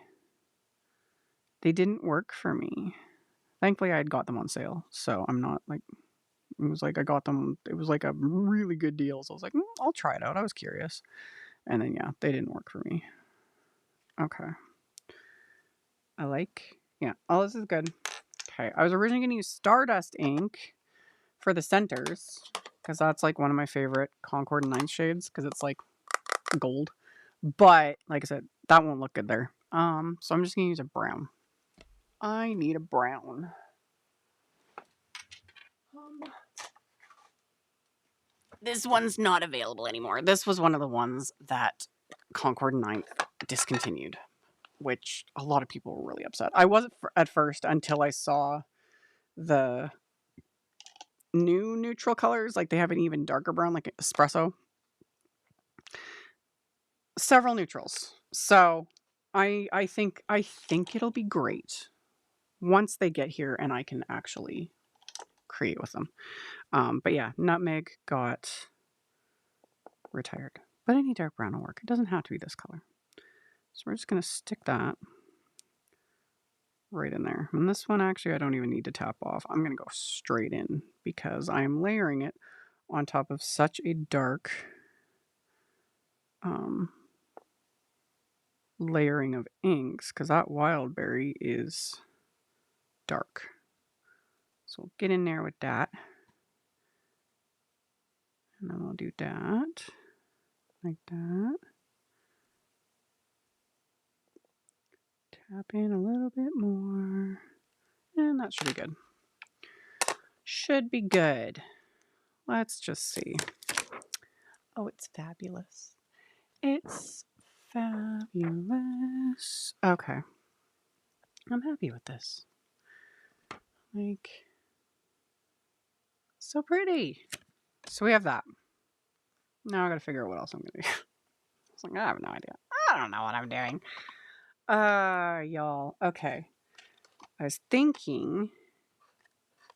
didn't work for me. Thankfully, I had got them on sale, so I'm not like, it was like I got them, it was like a really good deal, so I was like, I'll try it out. I was curious. And then yeah, they didn't work for me. Okay. Yeah, all this is good. Okay, I was originally going to use Stardust ink for the centers, because that's like one of my favorite Concord and 9 shades, because it's like gold. But like I said, that won't look good there. So I'm just going to use a brown. I need a brown. This one's not available anymore. This was one of the ones that Concord and 9 discontinued, which a lot of people were really upset. I wasn't at first until I saw the new neutral colors. Like they have an even darker brown, like espresso. Several neutrals. So I think it'll be great once they get here and I can actually create with them. But yeah, nutmeg got retired. But any dark brown will work. It doesn't have to be this color. So we're just going to stick that right in there. And this one, actually, I don't even need to tap off. I'm going to go straight in because I am layering it on top of such a dark layering of inks, because that Wildberry is dark. So we'll get in there with that. And then we'll do that. Like that. Tap in a little bit more. And that should be good. Should be good. Let's just see. Oh, it's fabulous. It's fabulous. Okay. I'm happy with this. Like, so pretty. So we have that. Now I gotta figure out what else I'm gonna do. I was like, I have no idea. I don't know what I'm doing. Y'all. Okay. I was thinking,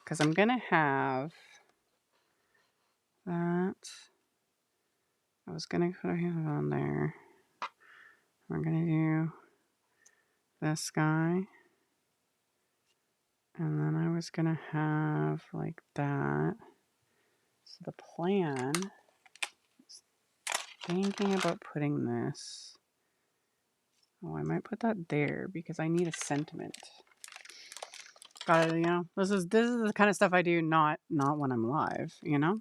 because I'm gonna have that. I was gonna put a hand on there. We're gonna do this guy. And then I was gonna have like that. So the plan is thinking about putting this. Oh, I might put that there because I need a sentiment. Gotta, you know, this is the kind of stuff I do not when I'm live, you know?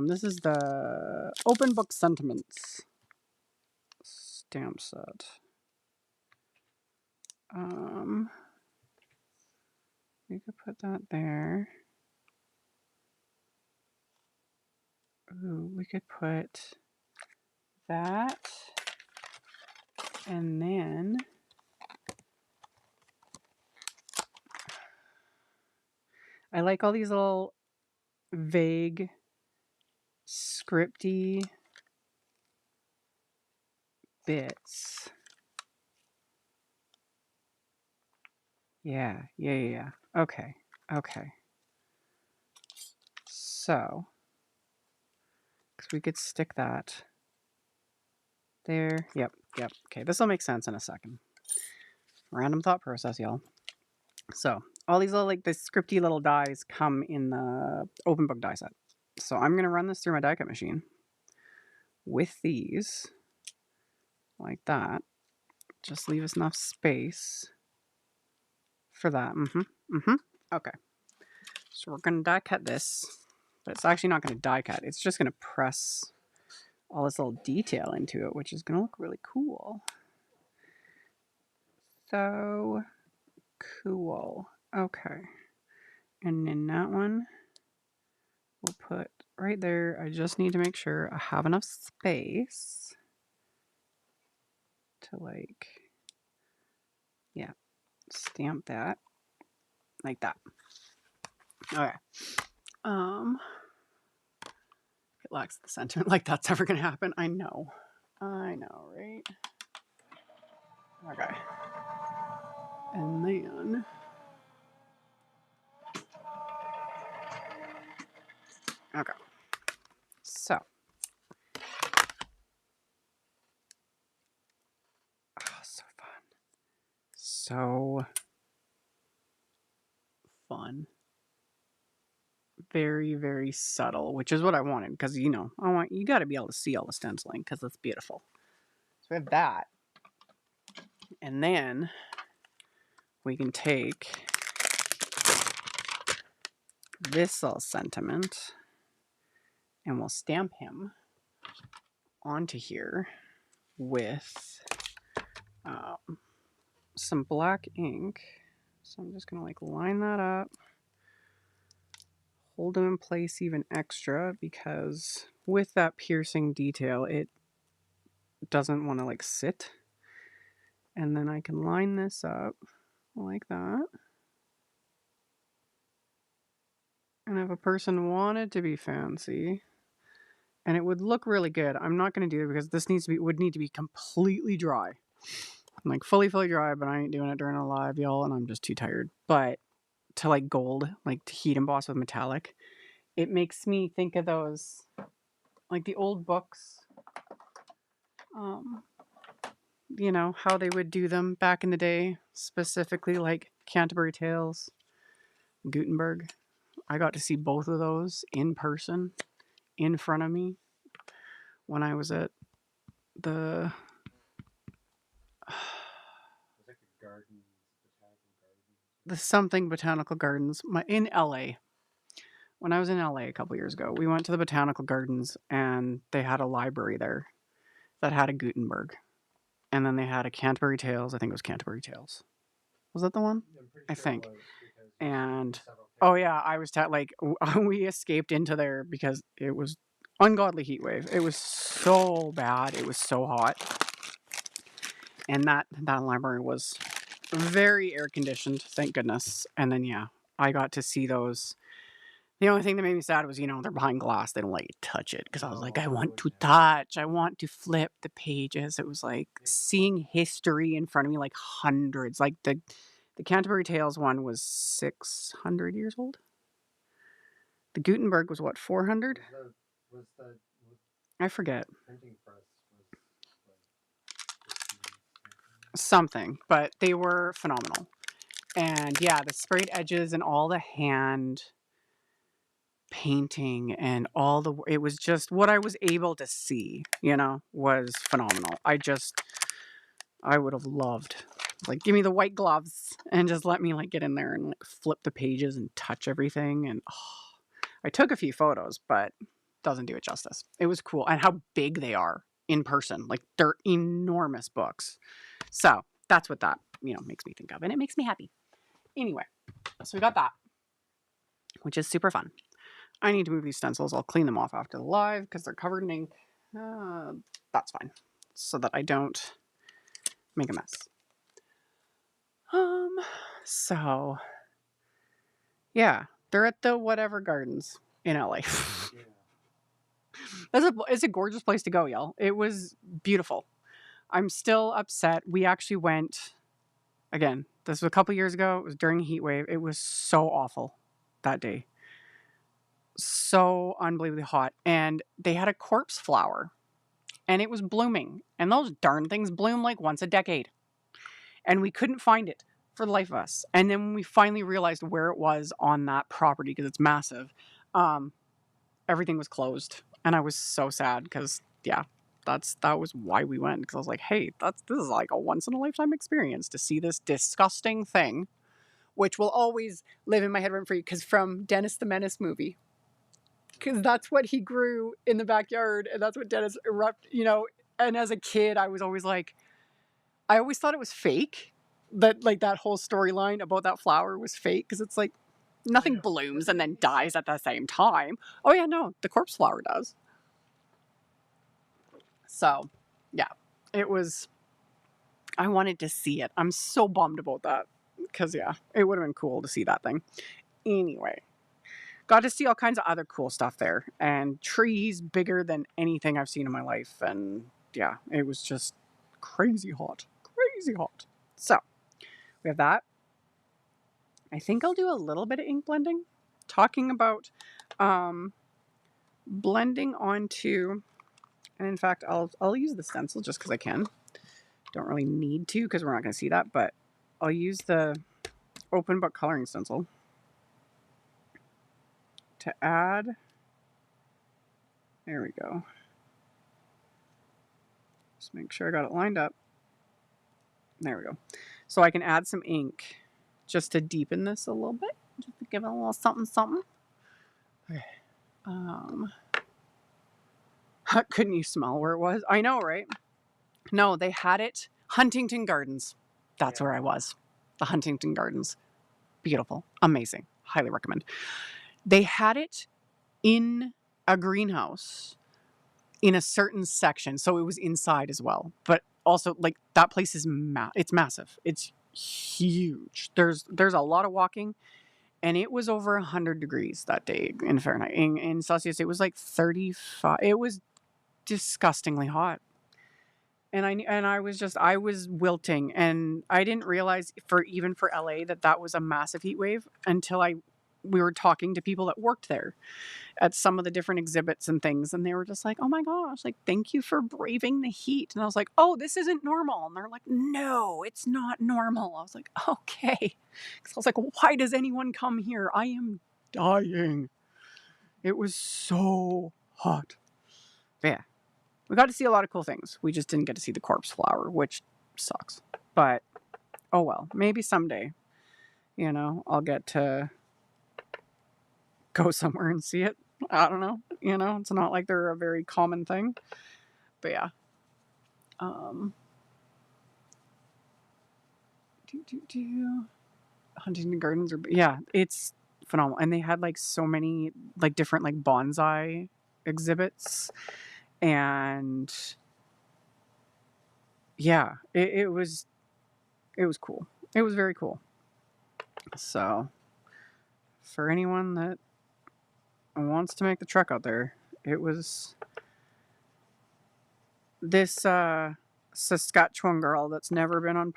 This is the open book sentiments stamp set. We could put that there. Ooh, we could put that. And then I like all these little vague, scripty bits. Yeah. Okay. So, because we could stick that there. Yep. Okay, this will make sense in a second. Random thought process, y'all. So, all these little, like, the scripty little dies come in the open book die set. So, I'm going to run this through my die cut machine with these, like that. Just leave us enough space for that. Okay. So, we're going to die cut this, but it's actually not going to die cut. It's just going to press all this little detail into it, which is going to look really cool. So cool. Okay. And then that one we'll put right there. I just need to make sure I have enough space to, like, yeah, stamp that like that. Okay. It lacks the sentiment. Like that's ever gonna happen. I know, right? Okay. And then okay. So so fun. So fun. Very, very subtle, which is what I wanted because, you know, you got to be able to see all the stenciling because it's beautiful. So we have that. And then we can take this little sentiment and we'll stamp him onto here with some black ink. So I'm just going to, like, line that up. Hold them in place even extra because with that piercing detail, it doesn't want to, like, sit. And then I can line this up like that. And if a person wanted to be fancy, and it would look really good, I'm not going to do it because this would need to be completely dry. Like fully dry, but I ain't doing it during a live, y'all, and I'm just too tired. But to, like, gold, like to heat emboss with metallic, it makes me think of those, like the old books. You know, how they would do them back in the day, specifically like Canterbury Tales, Gutenberg. I got to see both of those in person, in front of me, when I was at the something botanical gardens in LA when I was in LA a couple years ago, we went to the botanical gardens and they had a library there that had a Gutenberg. And then they had a Canterbury Tales. I think it was Canterbury Tales. Was that the one? I'm pretty I sure think. it was because And several oh things. yeah, I was like we escaped into there because it was ungodly heat wave. It was so bad. It was so hot. And that library was very air conditioned, thank goodness. And then yeah, I got to see those. The only thing that made me sad was, they're behind glass. They don't let you touch it because I was like, I want to touch. I want to flip the pages. It was like seeing history in front of me, like hundreds. Like the Canterbury Tales one was 600 years old. The Gutenberg was what, 400? Was the I forget. printing press was Something, but they were phenomenal. And yeah, the sprayed edges and all the hand painting and it was just what I was able to see, was phenomenal. I would have loved, like, give me the white gloves and just let me like get in there and like flip the pages and touch everything. And I took a few photos, but doesn't do it justice. It was cool. And how big they are in person. Like, they're enormous books. So that's what that, makes me think of. And it makes me happy. Anyway, so we got that, which is super fun. I need to move these stencils. I'll clean them off after the live because they're covered in ink. That's fine. So that I don't make a mess. So yeah, they're at the whatever gardens in LA. It's a gorgeous place to go, y'all. It was beautiful. I'm still upset. We actually went, again, this was a couple years ago. It was during a heat wave. It was so awful that day. So unbelievably hot. And they had a corpse flower. And it was blooming. And those darn things bloom like once a decade. And we couldn't find it for the life of us. And then when we finally realized where it was on that property, because it's massive, everything was closed. And I was so sad because, yeah, that was why we went. Because I was like, hey, this is like a once in a lifetime experience to see this disgusting thing, which will always live in my head rent free. Because from Dennis the Menace movie, because that's what he grew in the backyard, and that's what Dennis And as a kid, I was always like, I always thought it was fake. That like that whole storyline about that flower was fake because it's like nothing blooms and then dies at the same time. Oh yeah, no, the corpse flower does. So, yeah, it was. I wanted to see it. I'm so bummed about that because yeah, it would have been cool to see that thing. Anyway, got to see all kinds of other cool stuff there and trees bigger than anything I've seen in my life. And yeah, it was just crazy hot. Crazy hot. So, we have that. I think I'll do a little bit of ink blending. Talking about blending onto, and in fact, I'll use the stencil just because I can. Don't really need to because we're not going to see that, but I'll use the open book coloring stencil to add. There we go. Just make sure I got it lined up. There we go. So I can add some ink just to deepen this a little bit, just to give it a little something, something. Okay. Couldn't you smell where it was? I know, right? No, they had it. Huntington Gardens. That's where I was. The Huntington Gardens. Beautiful. Amazing. Highly recommend. They had it in a greenhouse in a certain section. So it was inside as well. But also, like, that place is it's massive. It's huge. There's a lot of walking. And it was over 100 degrees that day in Fahrenheit. In Celsius, it was like 35. It was disgustingly hot. And I was wilting, and I didn't realize for LA that was a massive heat wave until we were talking to people that worked there at some of the different exhibits and things, and they were just like, "Oh my gosh, like thank you for braving the heat." And I was like, "Oh, this isn't normal." And they're like, "No, it's not normal." I was like, "Okay." Cuz I was like, "Why does anyone come here? I am dying." It was so hot. But yeah. We got to see a lot of cool things. We just didn't get to see the corpse flower, which sucks. But, oh well. Maybe someday, I'll get to go somewhere and see it. I don't know. You know, it's not like they're a very common thing. But yeah. Huntington Gardens are, yeah, it's phenomenal. And they had like so many like different like bonsai exhibits, and yeah, it was cool. It was very cool. So for anyone that wants to make the trek out there, it was this Saskatchewan girl that's never been on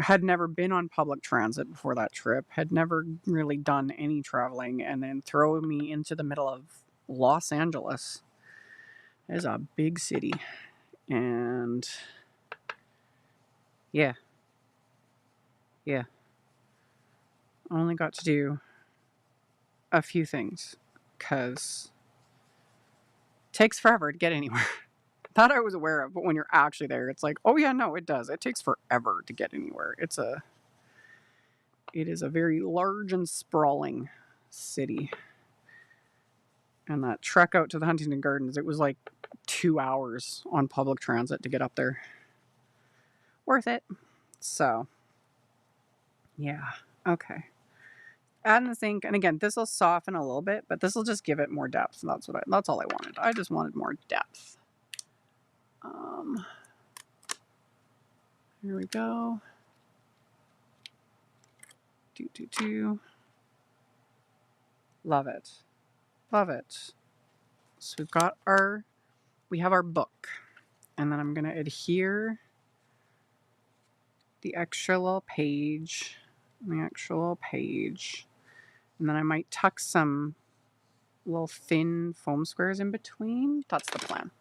had never been on public transit before that trip, had never really done any traveling, and then throw me into the middle of Los Angeles. It is a big city, and yeah, I only got to do a few things because it takes forever to get anywhere. That I was aware of, but when you're actually there, it's like, oh yeah, no, it does. It takes forever to get anywhere. It is a very large and sprawling city. And that trek out to the Huntington Gardens, it was like 2 hours on public transit to get up there. Worth it. So, yeah. Okay. Add in the sink, and again, this will soften a little bit, but this will just give it more depth. And that's all I wanted. I just wanted more depth. Here we go. Love it. Love it. So we have our book, and then I'm going to adhere the extra little page, and then I might tuck some little thin foam squares in between. That's the plan.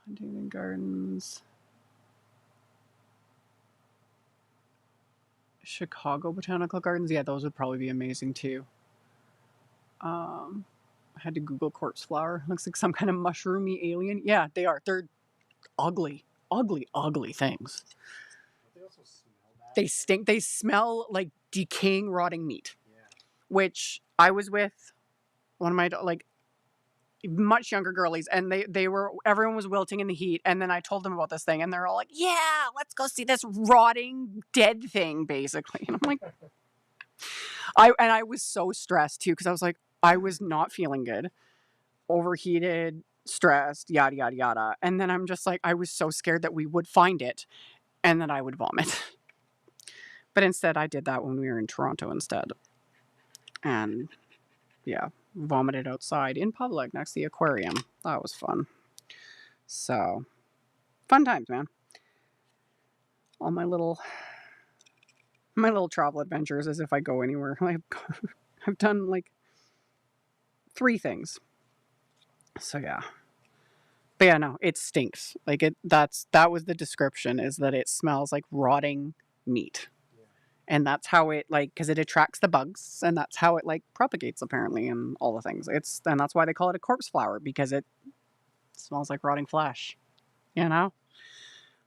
Huntington Gardens, Chicago Botanical Gardens. Yeah, those would probably be amazing too. I had to Google corpse flower. Looks like some kind of mushroomy alien. Yeah, they are. They're ugly things. They also smell bad. They stink. They smell like decaying, rotting meat. Yeah. Which I was with one of my like much younger girlies, and everyone was wilting in the heat, and then I told them about this thing, and they're all like, yeah, let's go see this rotting dead thing, basically. And I'm like, I was so stressed too, because I was like, I was not feeling good, overheated, stressed, yada yada yada. And then I'm just like, I was so scared that we would find it and that I would vomit. But instead I did that when we were in Toronto instead. And yeah, vomited outside in public next to the aquarium. That was fun. So, fun times, man. All my little travel adventures, as if I go anywhere. I've done like 3 things. So yeah. But yeah, no, it stinks. Like that was the description, is that it smells like rotting meat. Yeah. And that's how it because it attracts the bugs, and that's how it propagates apparently, and all the things. And that's why they call it a corpse flower, because it smells like rotting flesh. You know?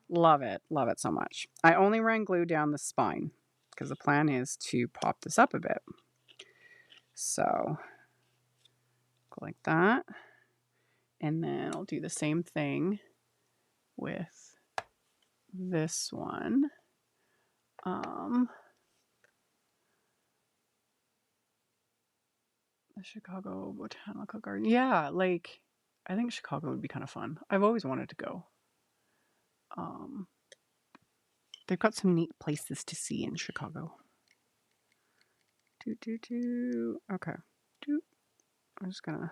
Love it so much. I only ran glue down the spine because the plan is to pop this up a bit. So go like that. And then I'll do the same thing with this one. The Chicago Botanical Garden. Yeah, I think Chicago would be kind of fun. I've always wanted to go. They've got some neat places to see in Chicago. Okay. I'm just gonna,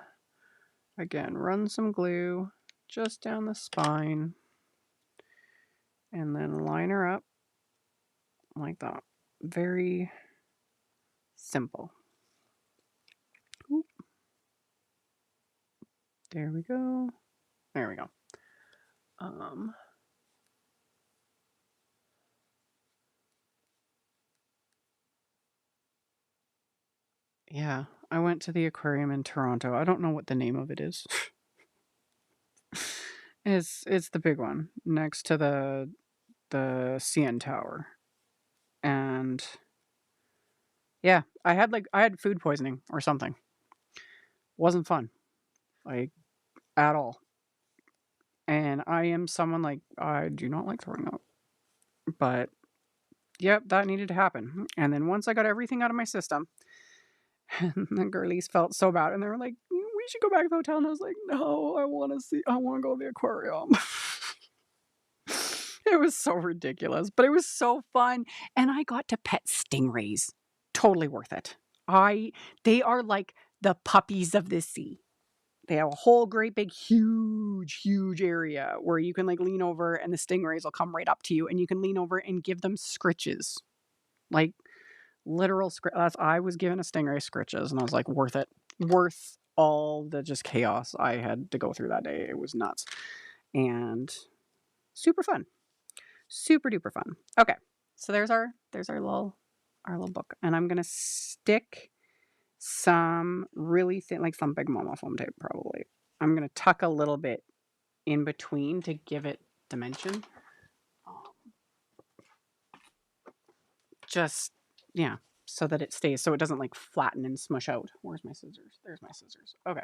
again, run some glue just down the spine, and then line her up like that. Very simple. Oop. There we go. Yeah, I went to the aquarium in Toronto. I don't know what the name of it is. It's the big one next to the CN Tower. And yeah, I had food poisoning or something. Wasn't fun, like, at all. And I am someone, like, I do not like throwing up. But yep, that needed to happen. And then once I got everything out of my system, the girlies felt so bad, and they were like, "We should go back to the hotel." And I was like, "No, I want to go to the aquarium." It was so ridiculous, but it was so fun, and I got to pet stingrays. Totally worth it. They are like the puppies of the sea. They have a whole great big huge area where you can like lean over and the stingrays will come right up to you and you can lean over and give them scritches. Like literal scritches. I was given a stingray scritches and I was like, worth it. Worth all the just chaos I had to go through that day. It was nuts. And super fun. Super duper fun. Okay. So there's our little book. And I'm gonna stick some really thin, like some Big Mama foam tape probably. I'm gonna tuck a little bit in between to give it dimension. Just yeah, so that it stays, so it doesn't like flatten and smush out. Where's my scissors? There's my scissors. Okay.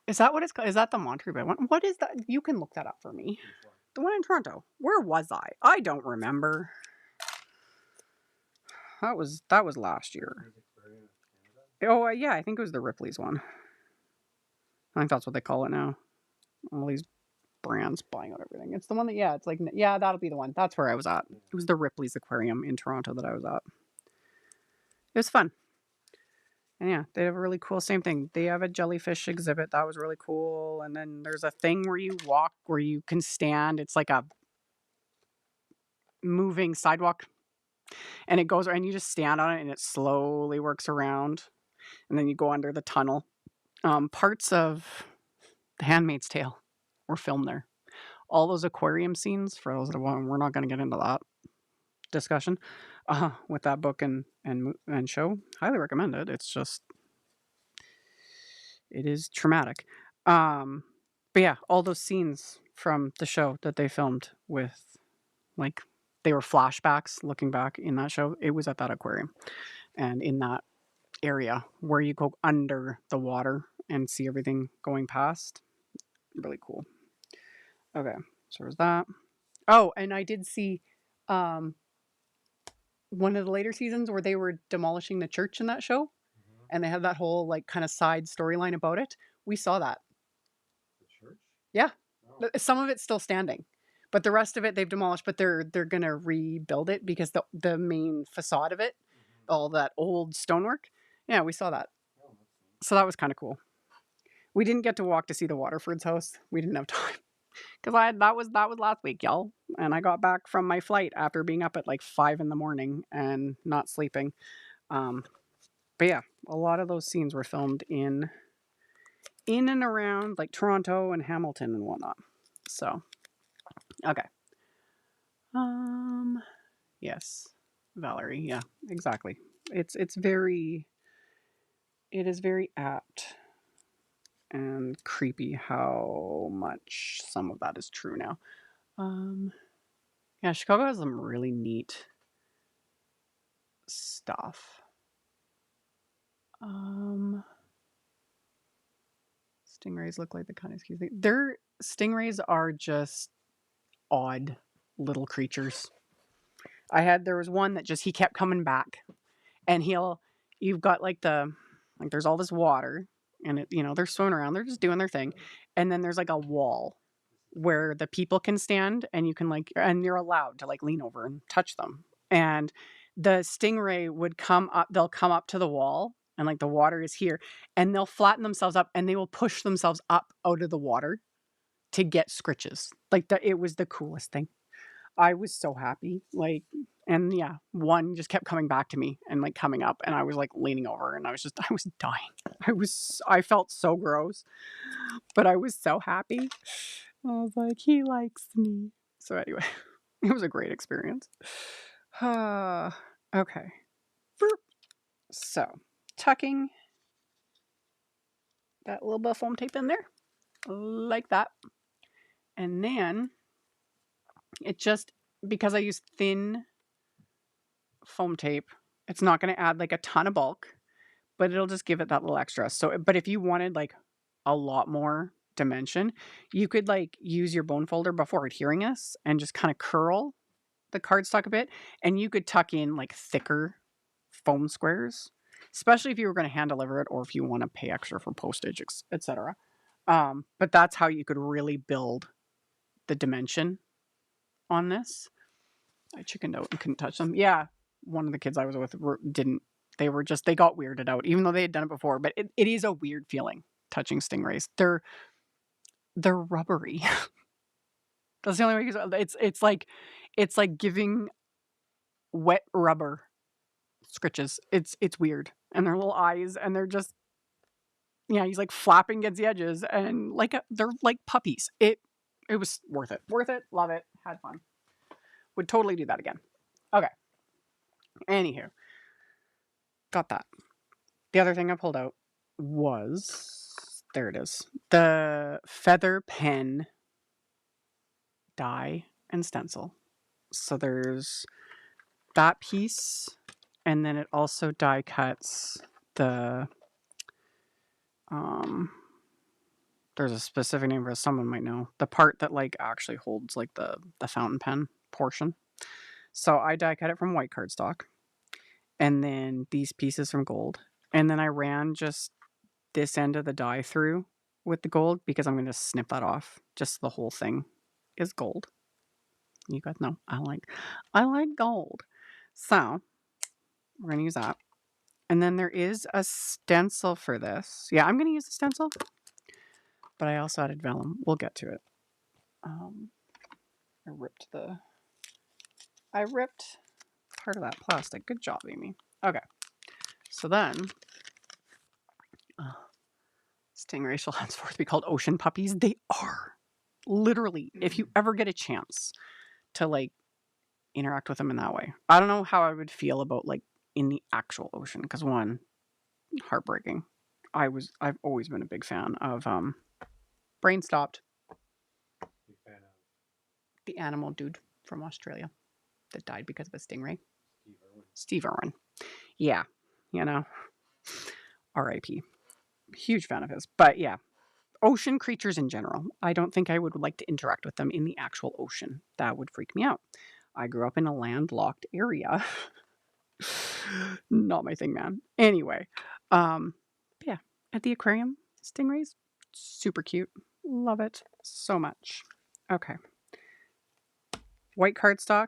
Is that what it's called? Is that the Monterey one? What is that? You can look that up for me. The one in Toronto. Where was I? I don't remember. That was last year. Oh yeah, I think it was the Ripley's one. I think that's what they call it now. All these brands buying out everything. It's the one that it's like that'll be the one. That's where I was at. It was the Ripley's Aquarium in Toronto that I was at. It was fun. And yeah, they have a really cool same thing. They have a jellyfish exhibit that was really cool. And then there's a thing where you walk where you can stand. It's like a moving sidewalk. And it goes and you just stand on it and it slowly works around. And then you go under the tunnel. Parts of The Handmaid's Tale were filmed there. All those aquarium scenes, for those that want, we're not going to get into that discussion with that book and show. Highly recommend it. It's just, it is traumatic. But yeah, all those scenes from the show that they filmed with, like, they were flashbacks looking back in that show. It was at that aquarium and in that area where you go under the water and see everything going past. Really cool. Okay, so there's that. Oh, and I did see one of the later seasons where they were demolishing the church in that show, and they had that whole like kind of side storyline about it. We saw that. The church? Yeah, Oh. some of it's still standing, but the rest of it they've demolished. But they're gonna rebuild it because the main facade of it, all that old stonework. Yeah, we saw that. Oh, so that was kind of cool. We didn't get to walk to see the Waterfords' house. We didn't have time. Because that was last week, y'all, and I got back from my flight after being up at like 5 a.m. and not sleeping. But yeah, a lot of those scenes were filmed in and around like Toronto and Hamilton and whatnot. So, okay. Yes, Valerie. Yeah, exactly. It is very apt and creepy how much some of that is true now. Yeah, Chicago has some really neat stuff. Stingrays look like the kind of excuse me. Their stingrays are just odd little creatures. There was one that just he kept coming back, and you've got like there's all this water, and they're swimming around, they're just doing their thing, and then there's like a wall where the people can stand, and you can and you're allowed to like lean over and touch them, and the stingray would come up. They'll come up to the wall. And like the water is here, and they'll flatten themselves up and they will push themselves up out of the water to get scritches. Like it was the coolest thing. I was so happy. And yeah, one just kept coming back to me and like coming up, and I was like leaning over, and I was dying. I felt so gross, but I was so happy. I was like, he likes me. So anyway, it was a great experience. Okay. So, tucking that little bit of foam tape in there, like that. And then it just because I use thin foam tape, it's not going to add like a ton of bulk, but it'll just give it that little extra. So, but if you wanted like a lot more dimension, you could like use your bone folder before adhering us and just kind of curl the cardstock a bit, and you could tuck in like thicker foam squares, especially if you were going to hand deliver it or if you want to pay extra for postage, etc. But that's how you could really build the dimension on this. I chickened out and couldn't touch them. Yeah, one of the kids I was with didn't. They got weirded out, even though they had done it before. But it is a weird feeling touching stingrays. They're rubbery. That's the only way you can. It's like giving wet rubber scritches. It's weird, and their little eyes, and they're just he's like flapping against the edges, and like they're like puppies. It was worth it. Worth it. Love it. Had fun. Would totally do that again. Okay. Anywho, got that. The other thing I pulled out was, there it is, the feather pen die and stencil. So there's that piece, and then it also die cuts the there's a specific name for it, someone might know, the part that like actually holds like the fountain pen portion. So I die cut it from white cardstock, and then these pieces from gold, and then I ran just this end of the die through with the gold because I'm going to snip that off. Just the whole thing is gold. You guys know I like gold. So we're going to use that. And then there is a stencil for this. Yeah, I'm going to use the stencil, but I also added vellum. We'll get to it. I ripped part of that plastic. Good job, Amy. Okay. So then, stingrays shall henceforth be called ocean puppies. They are. Literally, if you ever get a chance to like interact with them in that way. I don't know how I would feel about like in the actual ocean, because one, heartbreaking. I've always been a big fan of brain stopped. Big fan of The animal dude from Australia that died because of a stingray. Steve Irwin. Steve Irwin. Yeah, you know. R.I.P. Huge fan of his. But yeah, ocean creatures in general. I don't think I would like to interact with them in the actual ocean. That would freak me out. I grew up in a landlocked area. Not my thing, man. Anyway, yeah, at the aquarium, stingrays, super cute. Love it so much. Okay. White cardstock,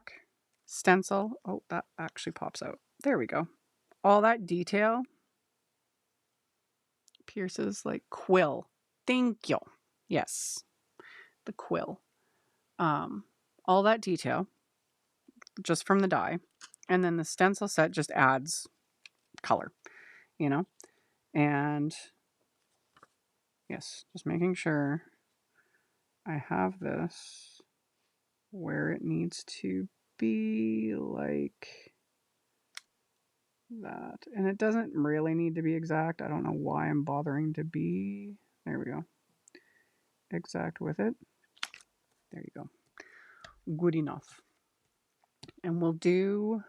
stencil. Oh, that actually pops out. There we go. All that detail pierces like quill. Thank you. Yes, the quill. All that detail just from the die, and then the stencil set just adds color, you know. And yes, just making sure I have this where it needs to be, like that. And it doesn't really need to be exact. I don't know why I'm bothering to be. There we go. Exact with it. There you go. Good enough. And we'll do,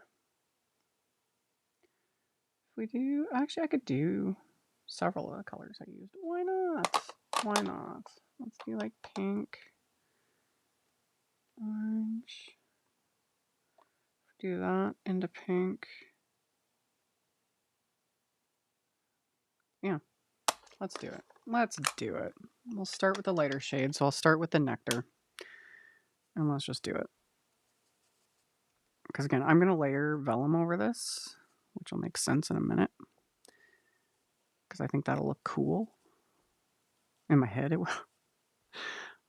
actually I could do several of the colors I used. Why not? Why not? Let's do like pink, orange. Do that into pink. Yeah, let's do it. Let's do it. We'll start with the lighter shade. So I'll start with the nectar. And let's just do it. Because again, I'm going to layer vellum over this, which will make sense in a minute. Because I think that'll look cool. In my head, it will.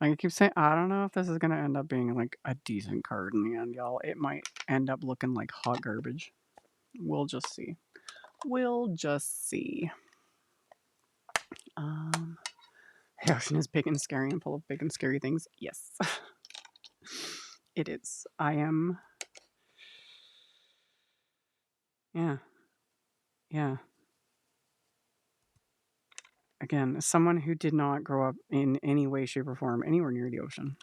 Like I keep saying, I don't know if this is going to end up being like a decent card in the end, y'all. It might end up looking like hot garbage. We'll just see. We'll just see. The ocean is big and scary and full of big and scary things. Yes. It is. I am. Yeah. Yeah. Again, as someone who did not grow up in any way, shape, or form anywhere near the ocean,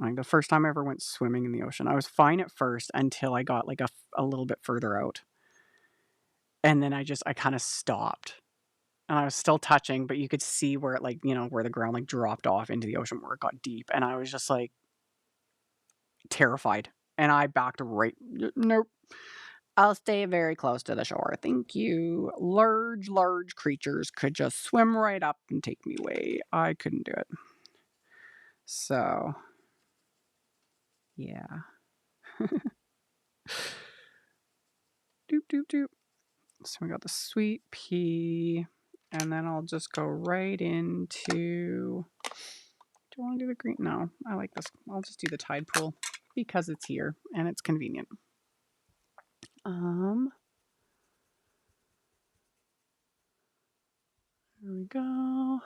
Like, the first time I ever went swimming in the ocean, I was fine at first until I got, like, a little bit further out. And then I kinda stopped. And I was still touching, but you could see where it, like, where the ground, like, dropped off into the ocean where it got deep, and I was just, like, terrified. And I backed right nope. I'll stay very close to the shore, thank you. Large, large creatures could just swim right up and take me away. I couldn't do it. So, yeah. Doop, doop, doop. So we got the sweet pea, and then I'll just go right into do I wanna do the green? No, I like this. I'll just do the tide pool because it's here and it's convenient. Um, There we go.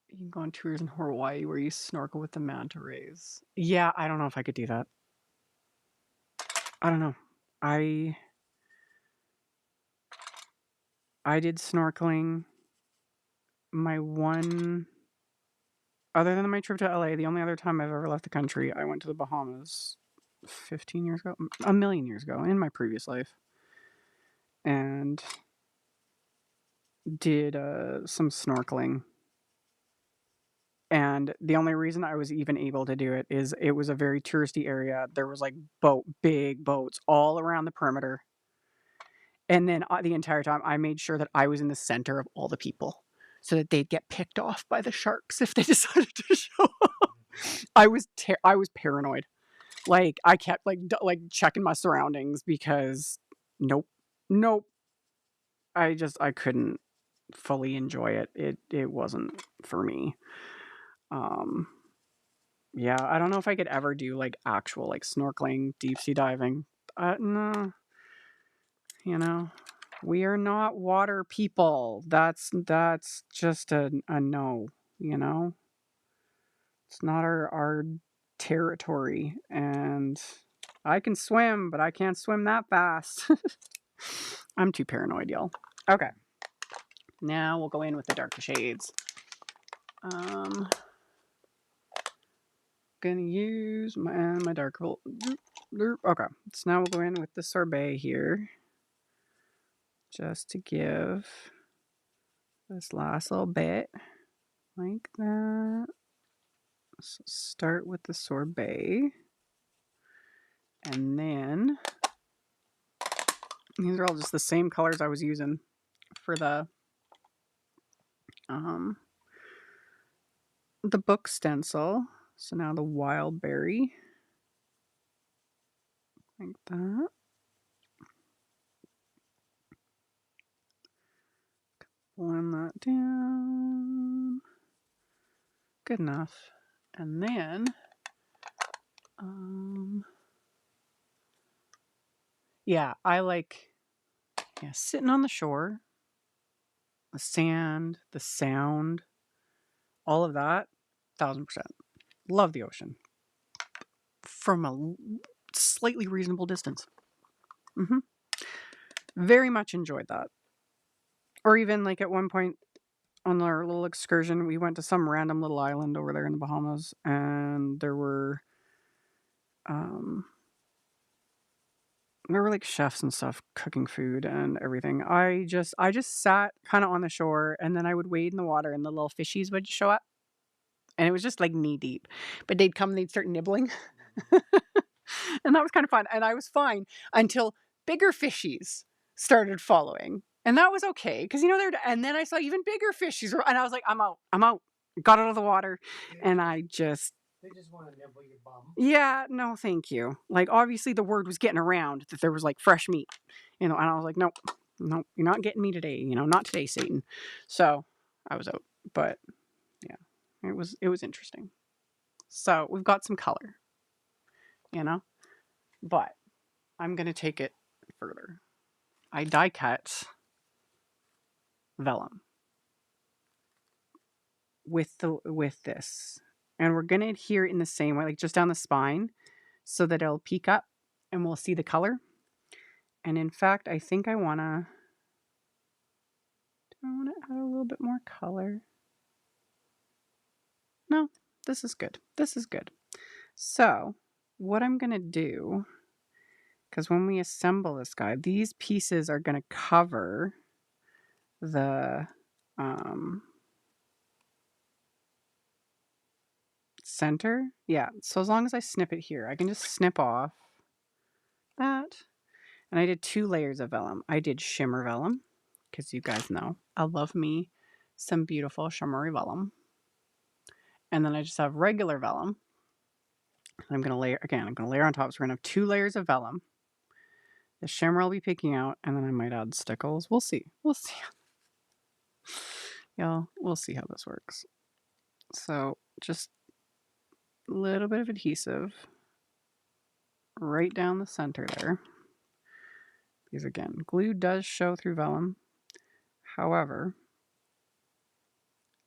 You can go on tours in Hawaii where you snorkel with the manta rays. Yeah, I don't know if I could do that. I don't know. I did snorkeling. My one Other than my trip to LA, the only other time I've ever left the country, I went to the Bahamas 15 years ago, a million years ago in my previous life, and did some snorkeling. And the only reason I was even able to do it is it was a very touristy area. There was like big boats all around the perimeter. And then the entire time I made sure that I was in the center of all the people so that they'd get picked off by the sharks if they decided to show up. I was paranoid. Like, I kept like checking my surroundings because nope. Nope. I couldn't fully enjoy it. It wasn't for me. Um yeah, I don't know if I could ever do like actual like snorkeling, deep sea diving. No, you know. We are not water people. That's just a no, you know? It's not our territory, and I can swim, but I can't swim that fast. I'm too paranoid, y'all. Okay. Now we'll go in with the darker shades. Gonna use my dark okay. So now we'll go in with the sorbet here. Just to give this last little bit. Like that. So start with the sorbet. And then these are all just the same colors I was using for the book stencil. So now the wild berry. Like that. Blend that down. Good enough. And then yeah, I like sitting on the shore, the sand, the sound, all of that, 1000%. Love the ocean from a slightly reasonable distance. Very much enjoyed that. Or even like at one point on our little excursion, we went to some random little island over there in the Bahamas, and there were like chefs and stuff cooking food and everything. I just sat kind of on the shore, and then I would wade in the water, and the little fishies would show up, and it was just like knee deep. But they'd come and they'd start nibbling, and that was kind of fun. And I was fine until bigger fishies started following, and that was okay because they're. And then I saw even bigger fishies, and I was like, I'm out. Got out of the water, and They just want to nibble your bum. Yeah, no, thank you. Like, obviously, the word was getting around that there was like fresh meat, and I was like, nope, you're not getting me today. Not today, Satan. So I was out, but yeah, it was interesting. So we've got some color, but I'm gonna take it further. I die cut vellum with this, and we're gonna adhere it in the same way, like just down the spine, so that it'll peek up, and we'll see the color. And in fact, I think I wanna. Do I want to add a little bit more color? No, this is good. This is good. So what I'm going to do, because when we assemble this guy, these pieces are going to cover the center. Yeah, so as long as I snip it here, I can just snip off that. And I did 2 layers of vellum. I did Shimmer Vellum, because you guys know I love me some beautiful shimmery vellum. And then I just have regular vellum. I'm going to layer, again, I'm going to layer on top. So we're going to have 2 layers of vellum. The shimmer I'll be picking out, and then I might add Stickles. We'll see. We'll see. Y'all, we'll see how this works. So just a little bit of adhesive right down the center there. Because again, glue does show through vellum. However,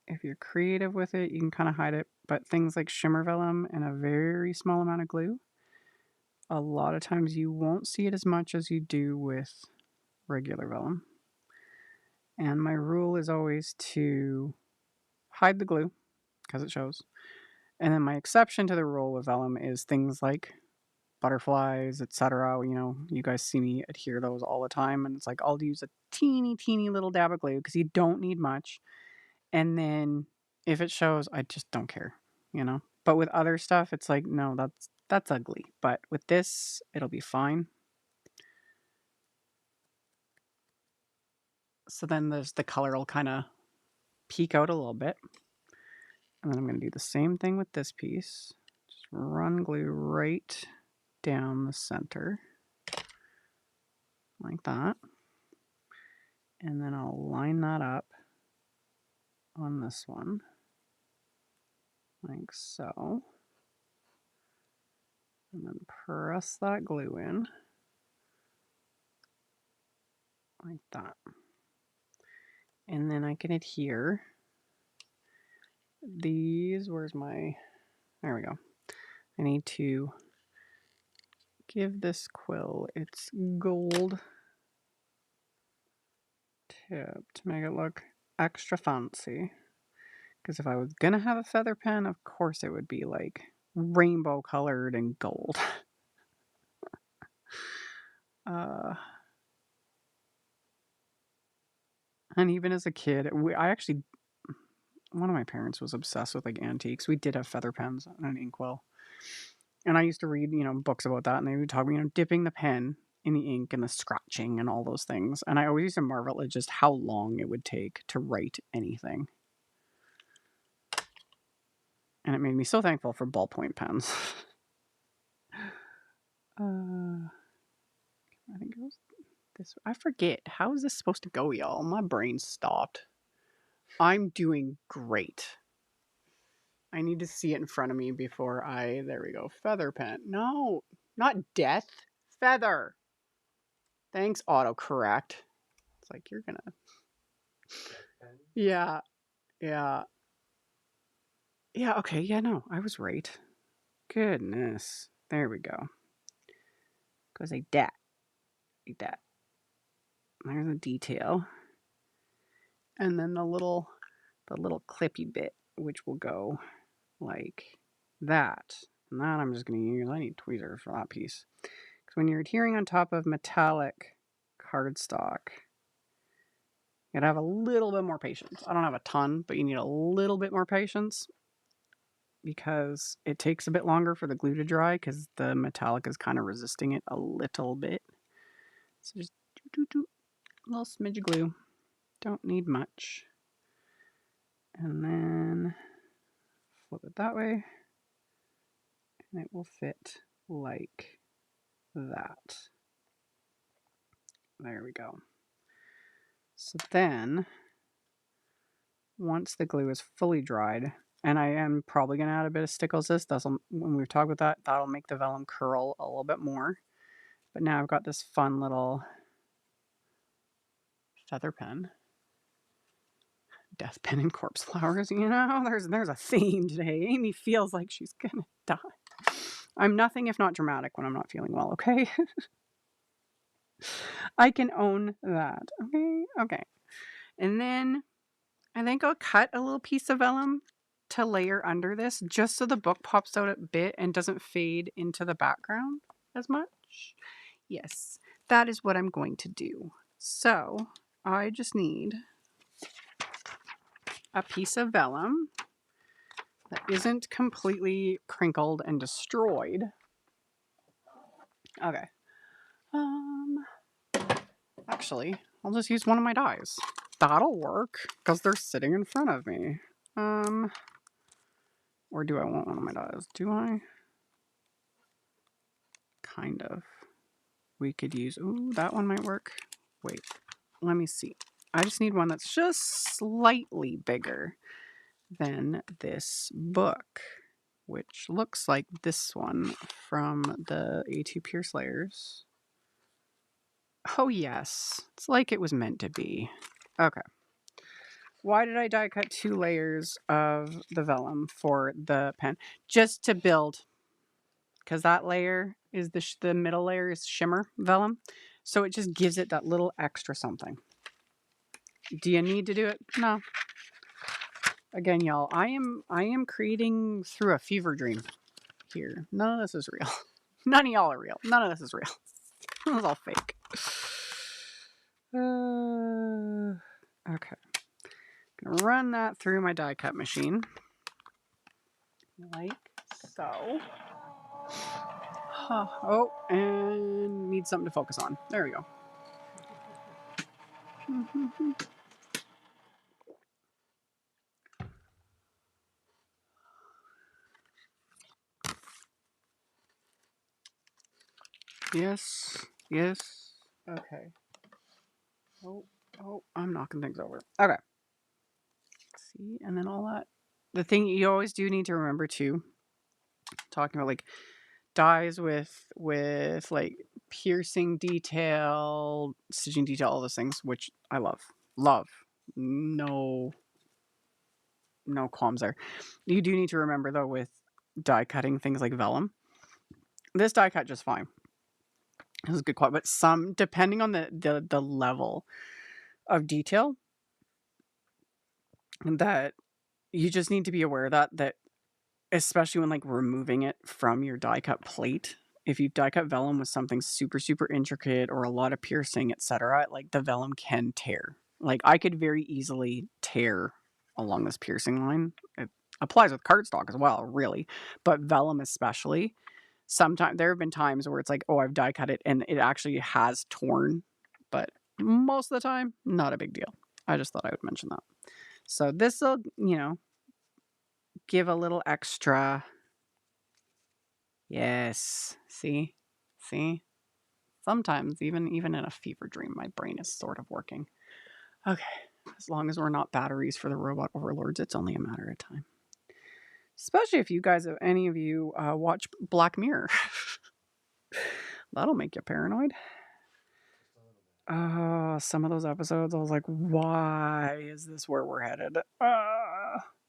if you're creative with it, you can kind of hide it. But things like shimmer vellum and a very small amount of glue, a lot of times you won't see it as much as you do with regular vellum. And my rule is always to hide the glue because it shows. And then my exception to the rule with vellum is things like butterflies, etc. You know, you guys see me adhere those all the time, and it's like I'll use a teeny little dab of glue because you don't need much. And then if it shows, I just don't care, you know. But with other stuff, it's like, no, that's ugly. But with this, it'll be fine. So then the color will kind of peek out a little bit. And then I'm going to do the same thing with this piece. Just run glue right down the center. Like that. And then I'll line that up on this one. Like so. And then press that glue in. Like that. And then I can adhere these. Where's my... There we go. I need to give this quill its gold tip to make it look extra fancy. Because if I was going to have a feather pen, of course it would be like rainbow colored and gold. And even as a kid, one of my parents was obsessed with like antiques. We did have feather pens and an inkwell. And I used to read, books about that, and they would talk about, dipping the pen in the ink and the scratching and all those things. And I always used to marvel at just how long it would take to write anything. And it made me so thankful for ballpoint pens. I think it was this. I forget. How is this supposed to go, y'all? My brain stopped. I'm doing great. I need to see it in front of me before there we go. Feather pen. No, not death. Feather. Thanks, autocorrect. It's like, you're gonna. Yeah. Yeah. Yeah, okay. Yeah, no, I was right. Goodness. There we go. Goes like that. Like that. There's a detail. And then the little clippy bit, which will go like that. And that I'm just going to use, I need tweezers for that piece. Because when you're adhering on top of metallic cardstock, you gotta have a little bit more patience. I don't have a ton, but you need a little bit more patience because it takes a bit longer for the glue to dry because the metallic is kind of resisting it a little bit. So just a little smidge of glue. Don't need much. And then flip it that way. And it will fit like that. There we go. So then, once the glue is fully dried, and I am probably going to add a bit of Stickles this, when we've talked about that, that'll make the vellum curl a little bit more. But now I've got this fun little feather pen. Death pen and corpse flowers, there's a theme today. Amy feels like she's gonna die. I'm nothing if not dramatic when I'm not feeling well, okay? I can own that. Okay. And then I think I'll cut a little piece of vellum to layer under this just so the book pops out a bit and doesn't fade into the background as much. Yes, that is what I'm going to do. So I just need a piece of vellum that isn't completely crinkled and destroyed. Okay. Actually, I'll just use one of my dies. That'll work because they're sitting in front of me. Or do I want one of my dies? Do I? Kind of. We could use, ooh, that one might work. Wait, let me see. I just need one that's just slightly bigger than this book, which looks like this one from the A2 Pierce Layers. Oh yes, it's like it was meant to be. Okay. Why did I die cut 2 layers of the vellum for the pen? Just to build, because that layer is the middle layer is Shimmer Vellum, so it just gives it that little extra something. Do you need to do it? No. Again, y'all, I am creating through a fever dream here. None of this is real. None of y'all are real. None of this is real. This is all fake. Okay. Gonna run that through my die cut machine. Like so. Oh, and need something to focus on. There we go. Yes. Yes. Okay. Oh, I'm knocking things over. Okay. See, and then all that. The thing you always do need to remember too, talking about like dies with like piercing detail, stitching detail, all those things, which I love. Love. No qualms there. You do need to remember though with die cutting things like vellum. This die cut just fine. It was good quality, but some depending on the level of detail that you just need to be aware of that especially when like removing it from your die cut plate. If you die cut vellum with something super intricate or a lot of piercing, etc., like the vellum can tear. Like I could very easily tear along this piercing line. It applies with cardstock as well, really, but vellum especially. Sometimes there have been times where it's like, oh, I've die cut it and it actually has torn, but most of the time, not a big deal. I just thought I would mention that. So this will, give a little extra. Yes. See? Sometimes even in a fever dream, my brain is sort of working. Okay. As long as we're not batteries for the robot overlords, it's only a matter of time. Especially if you guys, any of you, watch Black Mirror. That'll make you paranoid. Some of those episodes, I was like, why is this where we're headed?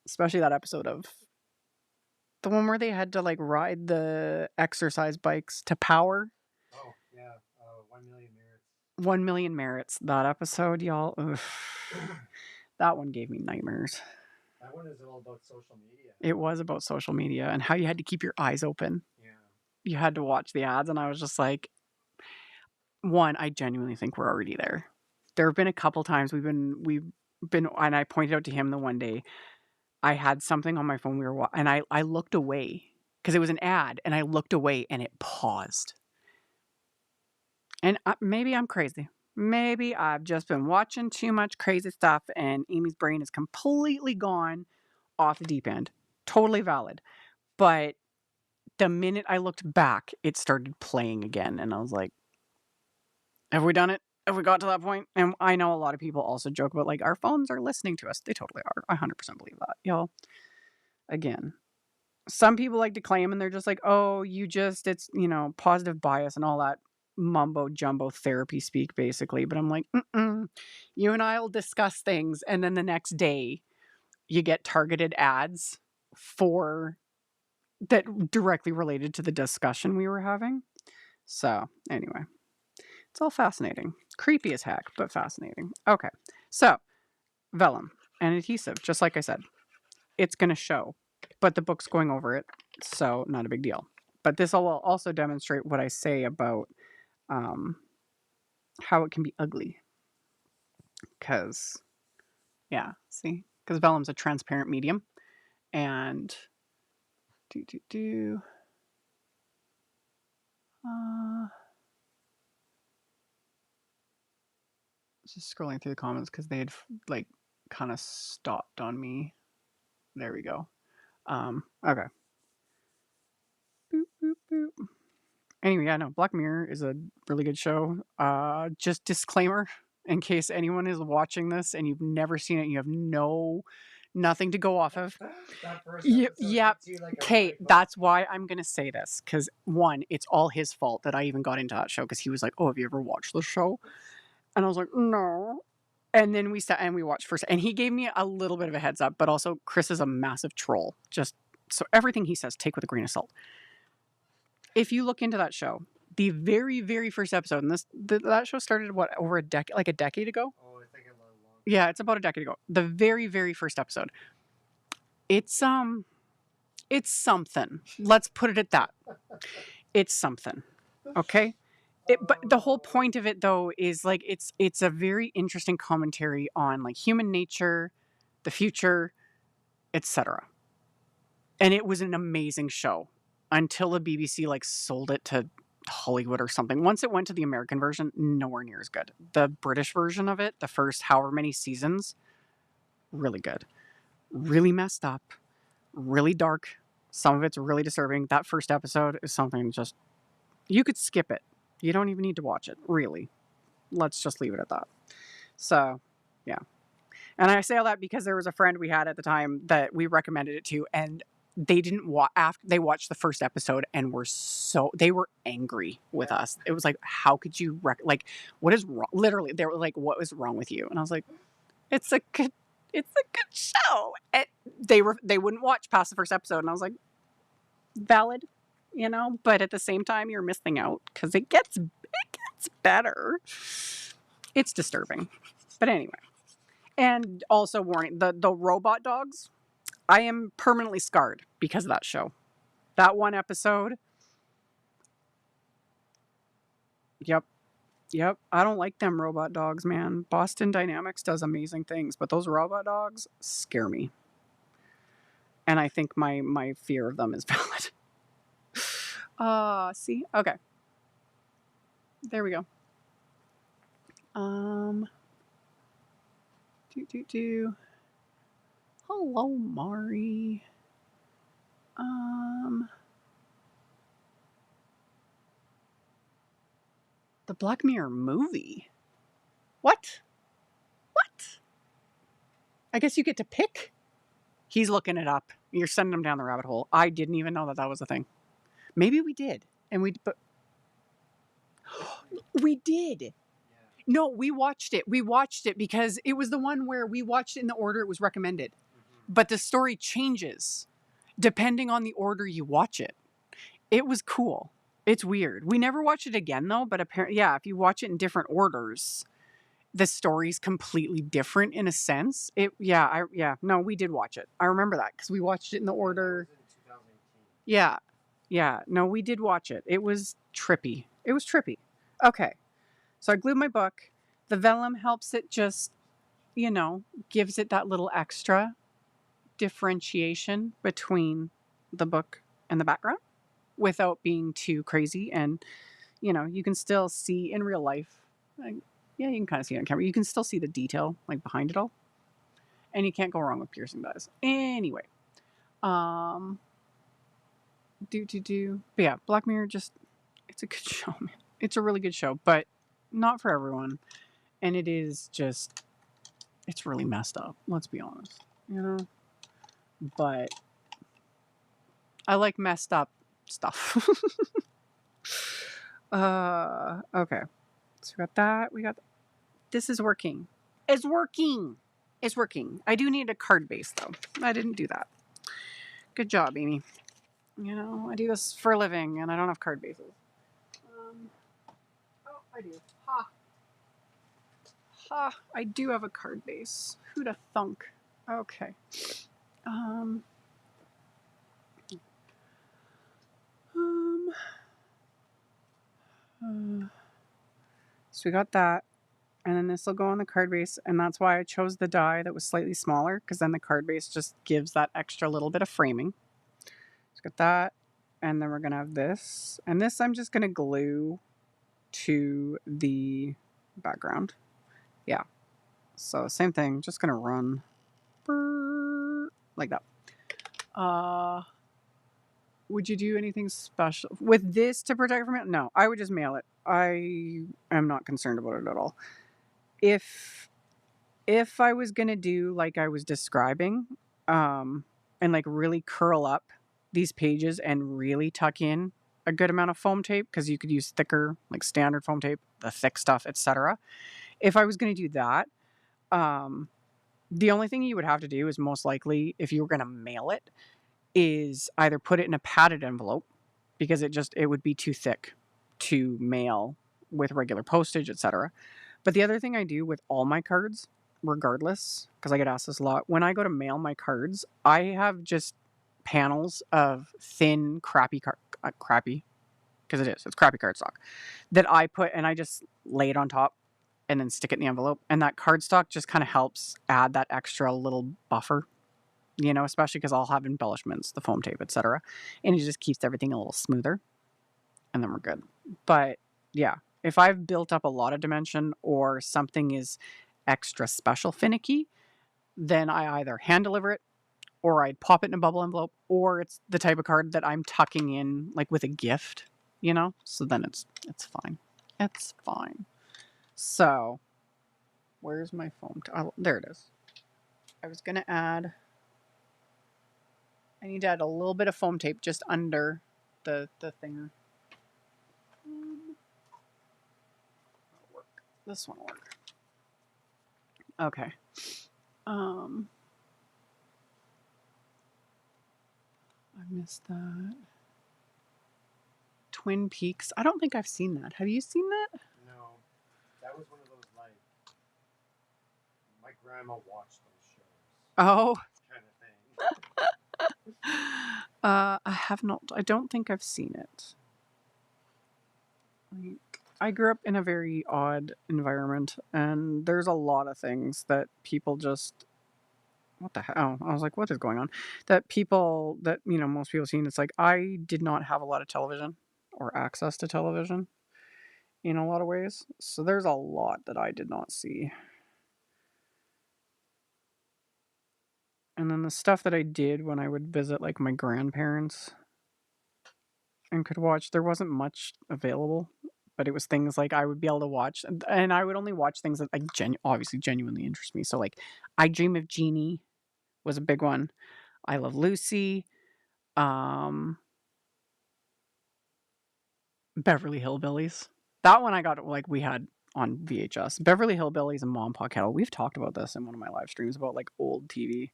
Especially that episode of the one where they had to like ride the exercise bikes to power. Oh, yeah. 1 million merits. 1 million merits. That episode, y'all. That one gave me nightmares. That one is all about social media. It was about social media and how you had to keep your eyes open. Yeah. You had to watch the ads, and I was just like, one, I genuinely think we're already there. There have been a couple times we've been, and I pointed out to him the one day, I had something on my phone and I looked away because it was an ad, and I looked away and it paused. And maybe I'm crazy. Maybe I've just been watching too much crazy stuff and Amy's brain is completely gone off the deep end. Totally valid. But the minute I looked back, it started playing again. And I was like, have we done it? Have we got to that point? And I know a lot of people also joke about like our phones are listening to us. They totally are. I 100% believe that, y'all. Again, some people like to claim and they're just like, oh, it's, positive bias and all that mumbo jumbo therapy speak basically. But I'm like, you and I will discuss things. And then the next day you get targeted ads for that directly related to the discussion we were having. So anyway, it's all fascinating. Creepy as heck, but fascinating. Okay. So vellum and adhesive, just like I said. it's going to show, but the book's going over it, so not a big deal. But this will also demonstrate what I say about how it can be ugly. Because, yeah, see? Because vellum's a transparent medium. And, just scrolling through the comments because they had, like, kind of stopped on me. There we go. Okay. Boop, boop, boop. Anyway, yeah, no, Black Mirror is a really good show. Just disclaimer, in case anyone is watching this and you've never seen it, and you have nothing to go off of. That first Yeah, episode yeah. hits you like a Okay, right hook. that's why I'm gonna say this, because one, it's all his fault that I even got into that show, because he was like, "Oh, have you ever watched this show?" And I was like, "No." And then we sat and we watched first, and he gave me a little bit of a heads up, but also Chris is a massive troll. Just so everything he says, take with a grain of salt. If you look into that show, the very, very first episode, and that show started over a decade, like a decade ago. Oh, I think a little long. Yeah, it's about a decade ago. The very, very first episode. It's something. Let's put it at that. It's something. Okay? But the whole point of it though is like it's a very interesting commentary on like human nature, the future, etc. And it was an amazing show until the BBC like sold it to Hollywood or something. Once it went to the American version, nowhere near as good. The British version of it, the first however many seasons, really good. Really messed up, really dark. Some of it's really disturbing. That first episode is something just you could skip it. You don't even need to watch it, really. Let's just leave it at that. So, yeah. And I say all that because there was a friend we had at the time that we recommended it to, and they didn't after they watched the first episode and they were angry with us. It was like, how could you like what is wrong? Literally, they were like, what was wrong with you? And I was like, it's a good show. And they wouldn't watch past the first episode, and I was like, valid, but at the same time you're missing out because it gets better. It's disturbing. But anyway. And also warning, the robot dogs, I am permanently scarred because of that show. That one episode. Yep. I don't like them robot dogs, man. Boston Dynamics does amazing things, but those robot dogs scare me. And I think my fear of them is valid. See? Okay. There we go. Hello, Mari. The Black Mirror movie? What? I guess you get to pick? He's looking it up. You're sending him down the rabbit hole. I didn't even know that was a thing. Maybe we did. But we did. Yeah. No, we watched it. We watched it because it was the one where we watched it in the order it was recommended. Mm-hmm. But the story changes depending on the order you watch it. It was cool. It's weird. We never watched it again though, but apparently, yeah, if you watch it in different orders, the story's completely different in a sense. No, we did watch it. I remember that because we watched it in the order. Yeah. No, we did watch it. It was trippy. Okay. So I glued my book. The vellum helps it just, gives it that little extra differentiation between the book and the background without being too crazy. And, you can still see in real life. Yeah, you can kind of see it on camera. You can still see the detail like behind it all. And you can't go wrong with piercing dyes. Anyway. But yeah, Black Mirror it's a good show, man. It's a really good show, but not for everyone. And it's really messed up. Let's be honest, but I like messed up stuff. Okay. So we got that. This is working. It's working. I do need a card base though. I didn't do that. Good job, Amy. I do this for a living and I don't have card bases. I do. I do have a card base. Who'da thunk? Okay. Um, so we got that. And then this will go on the card base. And that's why I chose the die that was slightly smaller, because then the card base just gives that extra little bit of framing. So got that. And then we're going to have this. And this I'm just going to glue to the background. Yeah. So same thing. Just going to run like that. Would you do anything special with this to protect from it? No, I would just mail it. I am not concerned about it at all. If I was gonna do like I was describing, and like really curl up these pages and really tuck in a good amount of foam tape, because you could use thicker, like standard foam tape, the thick stuff, etc. If I was gonna do that, the only thing you would have to do is most likely, if you were gonna mail it, is either put it in a padded envelope, because it would be too thick to mail with regular postage, etc. But the other thing I do with all my cards, regardless, because I get asked this a lot, when I go to mail my cards, I have just panels of thin, crappy, because it's crappy cardstock, that I put, and I just lay it on top and then stick it in the envelope. And that cardstock just kind of helps add that extra little buffer, especially because I'll have embellishments, the foam tape, etc. And it just keeps everything a little smoother. And then we're good. But yeah, if I've built up a lot of dimension or something is extra special finicky, then I either hand deliver it, or I'd pop it in a bubble envelope, or it's the type of card that I'm tucking in like with a gift, so then it's fine. It's fine. So where's my foam? Oh, there it is. I was going to add, I need to add a little bit of foam tape just under the thinger. This one will work. Okay. I missed that. Twin Peaks. I don't think I've seen that. Have you seen that? No, that was one of those like my grandma watched those shows. Oh. Kind of thing. I have not. I don't think I've seen it. I grew up in a very odd environment, and there's a lot of things that people just, what the hell? I was like, what is going on? That people that, most people seen, it's like, I did not have a lot of television or access to television in a lot of ways. So there's a lot that I did not see. And then the stuff that I did when I would visit like my grandparents and could watch, there wasn't much available, but it was things like I would be able to watch, and I would only watch things that like obviously genuinely interest me. So like I Dream of Jeannie was a big one. I Love Lucy, Beverly Hillbillies. That one I got, like, we had on VHS. Beverly Hillbillies and Mom Pa Kettle. We've talked about this in one of my live streams about like old TV.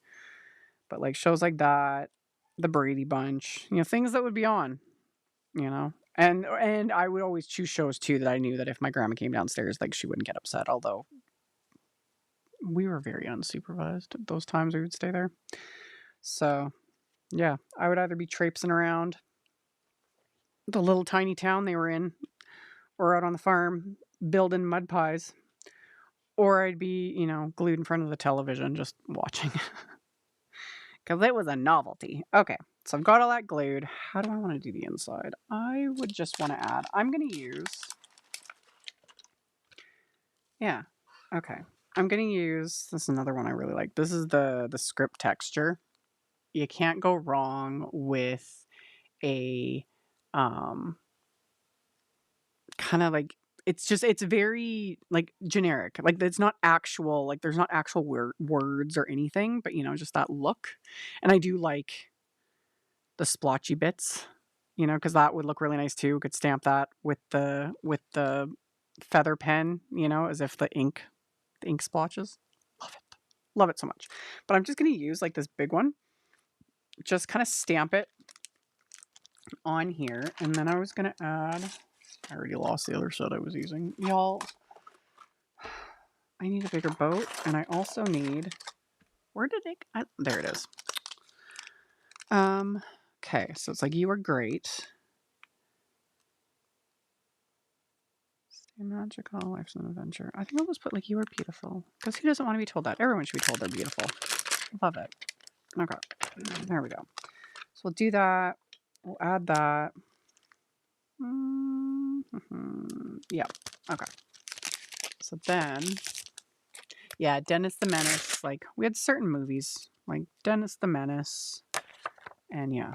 But like shows like that, The Brady Bunch, things that would be on, And I would always choose shows too that I knew that if my grandma came downstairs, like, she wouldn't get upset, although we were very unsupervised at those times we would stay there. So, yeah, I would either be traipsing around the little tiny town they were in, or out on the farm building mud pies, or I'd be, glued in front of the television just watching. Because it was a novelty. Okay, so I've got all that glued. How do I want to do the inside? I would just want to add, I'm going to use, yeah, okay. I'm going to use, this is another one I really like. This is the script texture. You can't go wrong with a, kind of like, it's very like generic. Like, it's not actual, like there's not actual words or anything, but just that look. And I do like the splotchy bits, because that would look really nice too. Could stamp that with the feather pen, as if the ink splotches. Love it so much. But I'm just gonna use like this big one, just kind of stamp it on here, and then I was gonna add, I already lost the other set I was using, y'all. I need a bigger boat, and I also need, where did it, there it is. Okay, so it's like, you are great. Stay magical, life's an adventure. I think I'll just put like, you are beautiful. Because who doesn't want to be told that? Everyone should be told they're beautiful. Love it. Okay, there we go. So we'll do that. We'll add that. Yeah, okay. So then, yeah, Dennis the Menace. Like, we had certain movies, like Dennis the Menace, and yeah,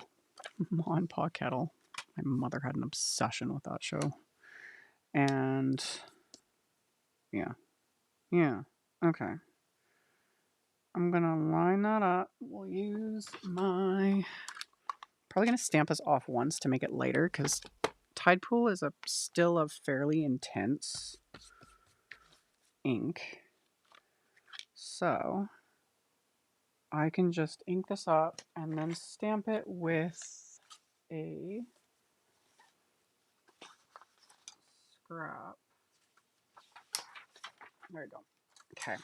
Ma and Pa Kettle. My mother had an obsession with that show. And yeah, okay. I'm gonna line that up. We'll use my... Probably gonna stamp this off once to make it lighter, because Tide Pool is still a fairly intense ink. So I can just ink this up and then stamp it with a scrap. There we go. Okay,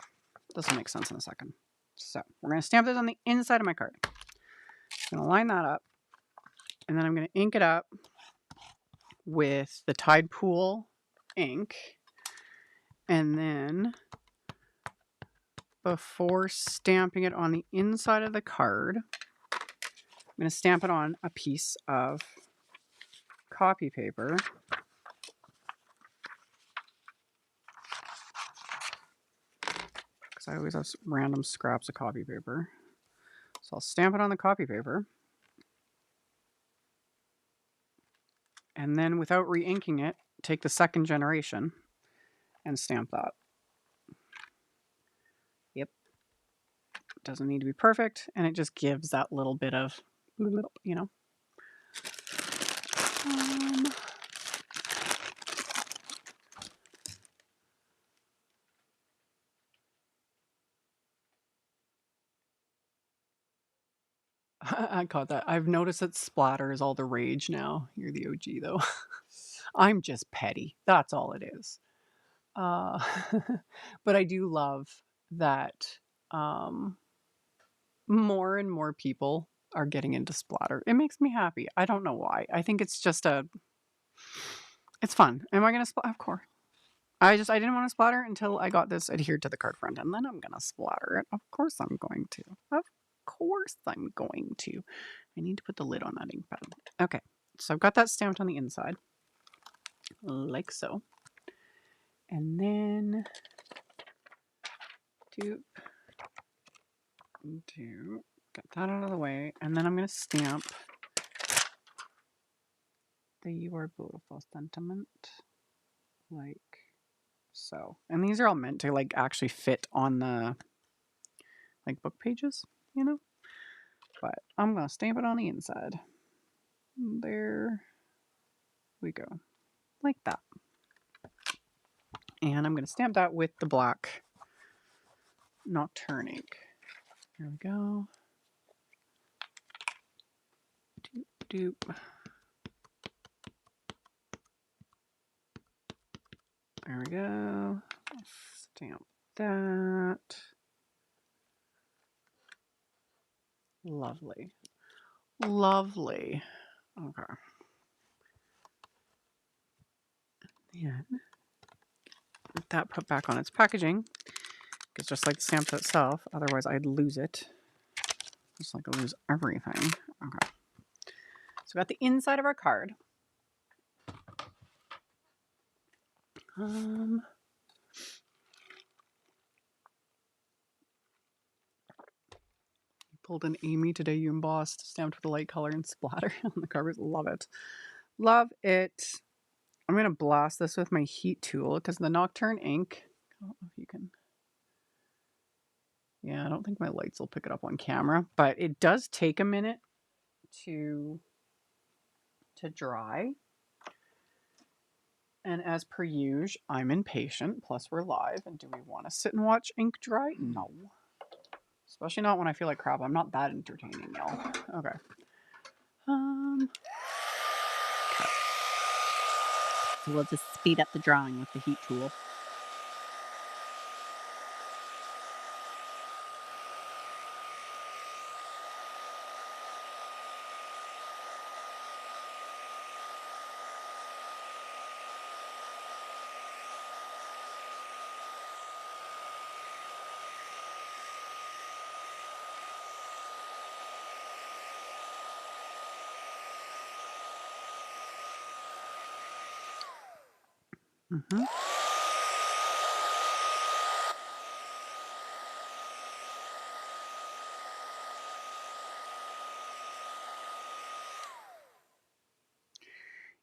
this will make sense in a second. So we're going to stamp this on the inside of my card. I'm going to line that up, and then I'm going to ink it up with the Tide Pool ink. And then before stamping it on the inside of the card, I'm going to stamp it on a piece of copy paper. Because I always have random scraps of copy paper. So I'll stamp it on the copy paper. And then without re-inking it, take the second generation and stamp that. Yep. Doesn't need to be perfect, and it just gives that little bit of, you know. I caught that. I've noticed that splatter is all the rage now. You're the OG, though. I'm just petty. That's all it is. But I do love that more and more people are getting into splatter. It makes me happy. I don't know why. I think it's just it's fun. Am I going to splatter? Of course. I didn't want to splatter until I got this adhered to the card front, and then I'm going to splatter it. Of course I'm going to. Of course I'm going to. I need to put the lid on that ink pad. Okay, so I've got that stamped on the inside, like so. And then get that out of the way, and then I'm going to stamp the "You Are Beautiful" sentiment, like so. And these are all meant to like actually fit on the like book pages, you know? But I'm going to stamp it on the inside. There we go. Like that. And I'm going to stamp that with the black Nocturne ink. Here we go. Doop, doop. There we go. Stamp that. Lovely. Lovely. Okay. And get that put back on its packaging. It's just like the stamp itself. Otherwise, I'd lose it. Just like I lose everything. Okay. So we got the inside of our card. Pulled an Amy Today You Embossed, stamped with a light color and splatter on the covers. Love it. Love it. I'm going to blast this with my heat tool because the Nocturne ink, I don't know if you can... Yeah, I don't think my lights will pick it up on camera, but it does take a minute to dry. And as per usual, I'm impatient, plus we're live, and do we want to sit and watch ink dry? No. Especially not when I feel like crap. I'm not that entertaining, y'all. Okay. So we'll just speed up the drawing with the heat tool. Mm-hmm.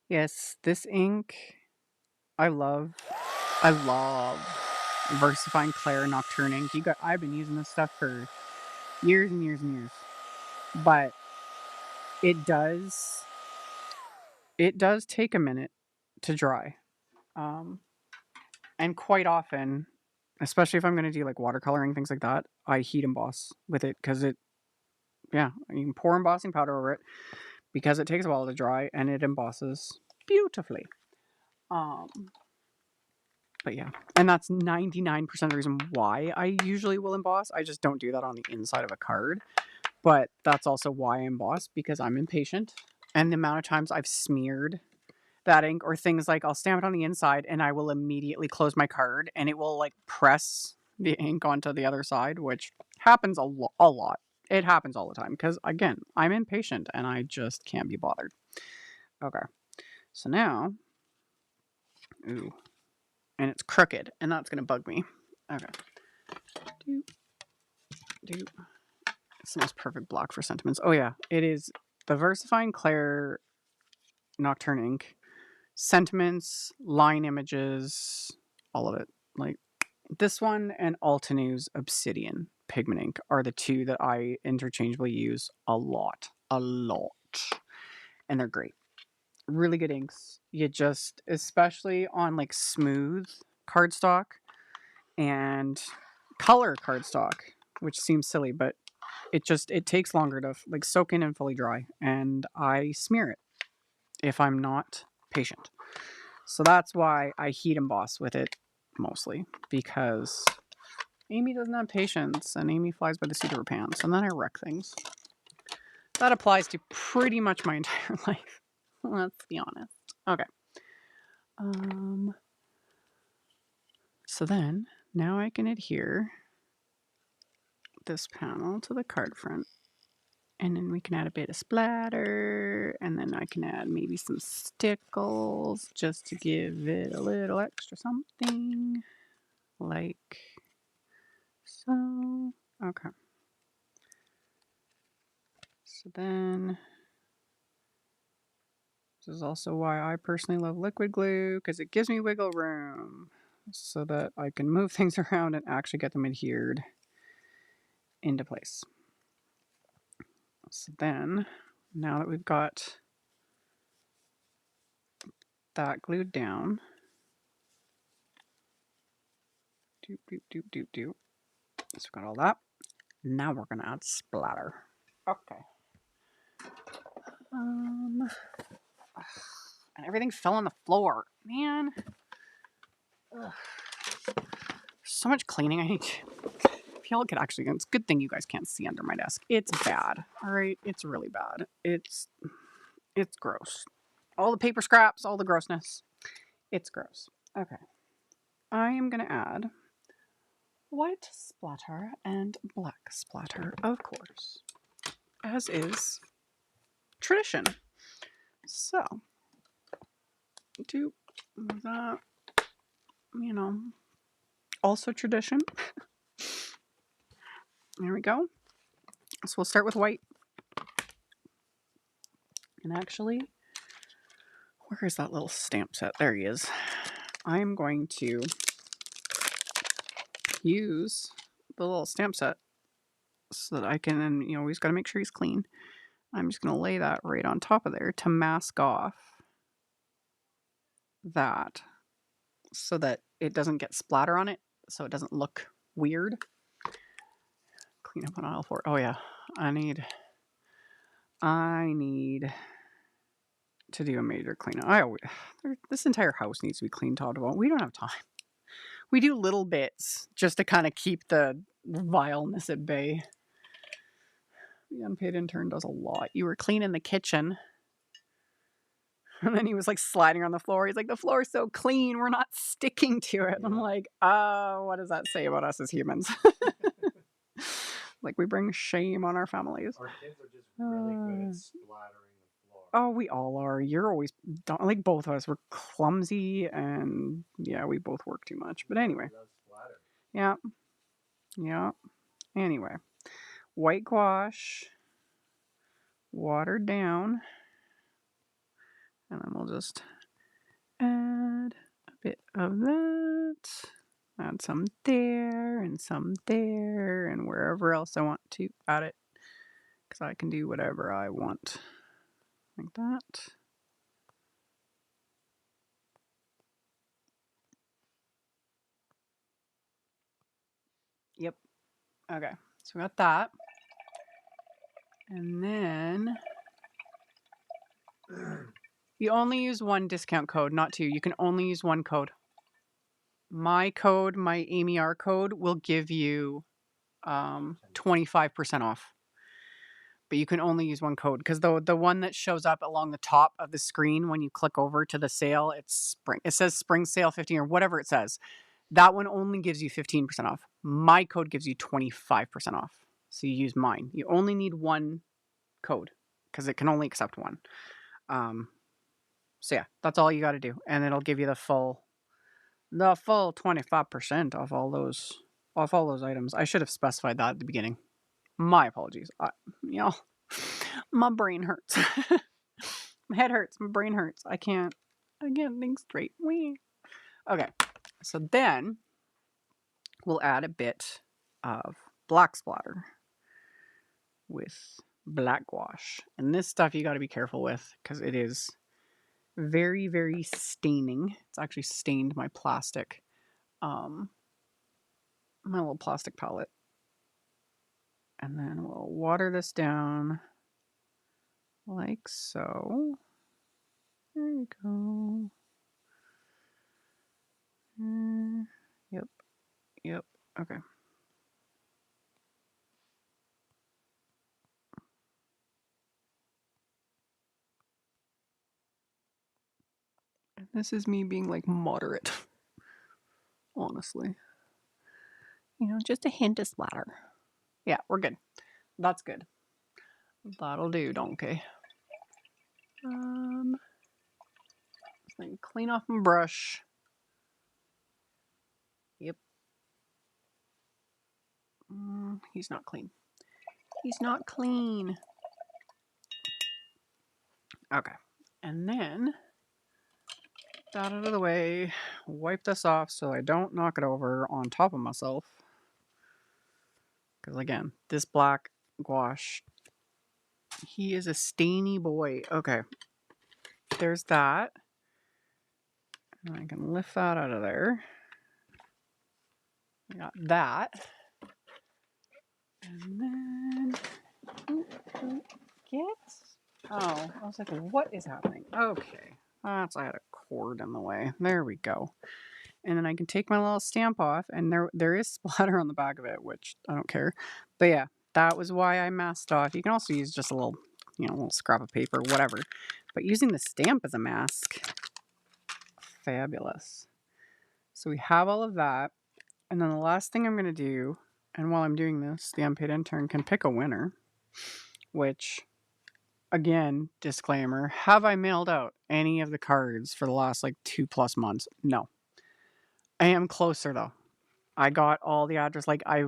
Yes, this ink I love. I love Versifying Clair Nocturne ink. I've been using this stuff for years and years and years. But it does take a minute to dry. Um, and quite often, especially if I'm going to do like watercoloring, things like that, I heat emboss with it because you can pour embossing powder over it because it takes a while to dry and it embosses beautifully. But yeah, and that's 99% of the reason why I usually will emboss. I just don't do that on the inside of a card. But that's also why I emboss, because I'm impatient. And the amount of times I've smeared that ink, or things like I'll stamp it on the inside and I will immediately close my card and it will like press the ink onto the other side, which happens a lot. It happens all the time because, again, I'm impatient and I just can't be bothered. Okay. So now, ooh, and it's crooked and that's going to bug me. Okay. It's the most perfect block for sentiments. Oh yeah, it is the Versifying Clair Nocturne ink. Sentiments, line images, all of it. Like this one and Altenews Obsidian pigment ink are the two that I interchangeably use a lot. And they're great. Really good inks. You just, especially on like smooth cardstock and color cardstock, which seems silly, but it takes longer to like soak in and fully dry, and I smear it if I'm not patient. So that's why I heat emboss with it mostly, because Amy doesn't have patience and Amy flies by the seat of her pants, and then I wreck things. That applies to pretty much my entire life. Let's be honest. Okay. So then now I can adhere this panel to the card front. And then we can add a bit of splatter, and then I can add maybe some Stickles just to give it a little extra something, like so. Okay. So then, this is also why I personally love liquid glue, because it gives me wiggle room so that I can move things around and actually get them adhered into place. So then, now that we've got that glued down, so we've got all that. Now we're gonna add splatter. Okay. And everything fell on the floor, man. Ugh. So much cleaning I need to. If y'all could actually, it's a good thing you guys can't see under my desk. It's bad. All right, it's really bad. It's gross. All the paper scraps, all the grossness. It's gross. Okay. I am gonna add white splatter and black splatter, of course, as is tradition. So, do that, also tradition. There we go. So we'll start with white. And actually, where is that little stamp set? There he is. I'm going to use the little stamp set so that I can, and we always got to make sure he's clean. I'm just going to lay that right on top of there to mask off that so that it doesn't get splatter on it, so it doesn't look weird. Clean up on aisle 4. Oh yeah, I need to do a major cleanup. This entire house needs to be cleaned top to bottom. We don't have time. We do little bits just to kind of keep the vileness at bay. The unpaid intern does a lot. You were cleaning the kitchen. And then he was like sliding on the floor. He's like, the floor's so clean, we're not sticking to it. Yeah. I'm like, what does that say about us as humans? Like, we bring shame on our families. Our kids are just really good at splattering the floor. Oh, we all are. You're always like both of us. We're clumsy, and yeah, we both work too much. But anyway, Loves splatter. yeah, yeah. Anyway, white gouache, watered down, and then we'll just add a bit of that. Add some there and wherever else I want to add it, because I can do whatever I want, like that. Yep. Okay, so we got that. And then you only use one discount code, not two. You can only use one code. My code, my AmyR code, will give you 25% off. But you can only use one code, because the one that shows up along the top of the screen when you click over to the sale, it's spring. It says spring sale 15 or whatever it says. That one only gives you 15% off. My code gives you 25% off. So you use mine. You only need one code because it can only accept one. So yeah, that's all you got to do, and it'll give you the full 25% off all those items. I should have specified that at the beginning. My apologies. My brain hurts. My head hurts. My brain hurts. I can't think straight. Wee. Okay, so then we'll add a bit of black splatter with black gouache, and this stuff you got to be careful with because it is very, very staining. It's actually stained my plastic, my little plastic palette. And then we'll water this down like so. There we go. Yep. Okay. And this is me being like moderate. Honestly. Just a hint of splatter. Yeah, we're good. That's good. That'll do, donkey. Just like clean off my brush. Yep. He's not clean. He's not clean. Okay. And then that out of the way, wipe this off so I don't knock it over on top of myself. Because again, this black gouache, he is a stainy boy. Okay, there's that. And I can lift that out of there. I got that. And then, I was like, what is happening? Okay, I had a cord in the way. There we go. And then I can take my little stamp off, and there is splatter on the back of it, which I don't care. But yeah, that was why I masked off. You can also use just a little, little scrap of paper, whatever. But using the stamp as a mask, fabulous. So we have all of that. And then the last thing I'm going to do, and while I'm doing this, the unpaid intern can pick a winner, which, again, disclaimer, have I mailed out any of the cards for the last like 2+ months? No. I am closer though. I got all the address, like I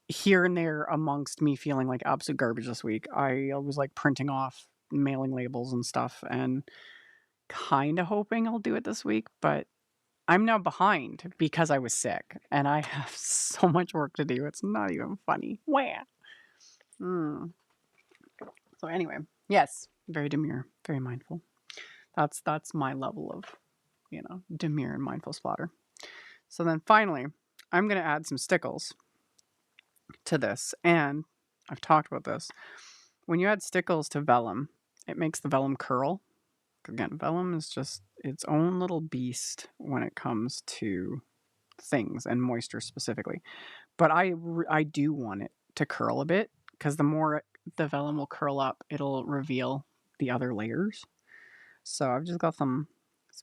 here and there amongst me feeling like absolute garbage this week. I was like printing off mailing labels and stuff and kind of hoping I'll do it this week, but I'm now behind because I was sick and I have so much work to do. It's not even funny. Where? So anyway, yes, very demure, very mindful. That's my level of, demure and mindful splatter. So then finally, I'm going to add some Stickles to this. And I've talked about this. When you add Stickles to vellum, it makes the vellum curl. Again, vellum is just its own little beast when it comes to things and moisture specifically. But I do want it to curl a bit because the more the vellum will curl up, it'll reveal the other layers. So I've just got some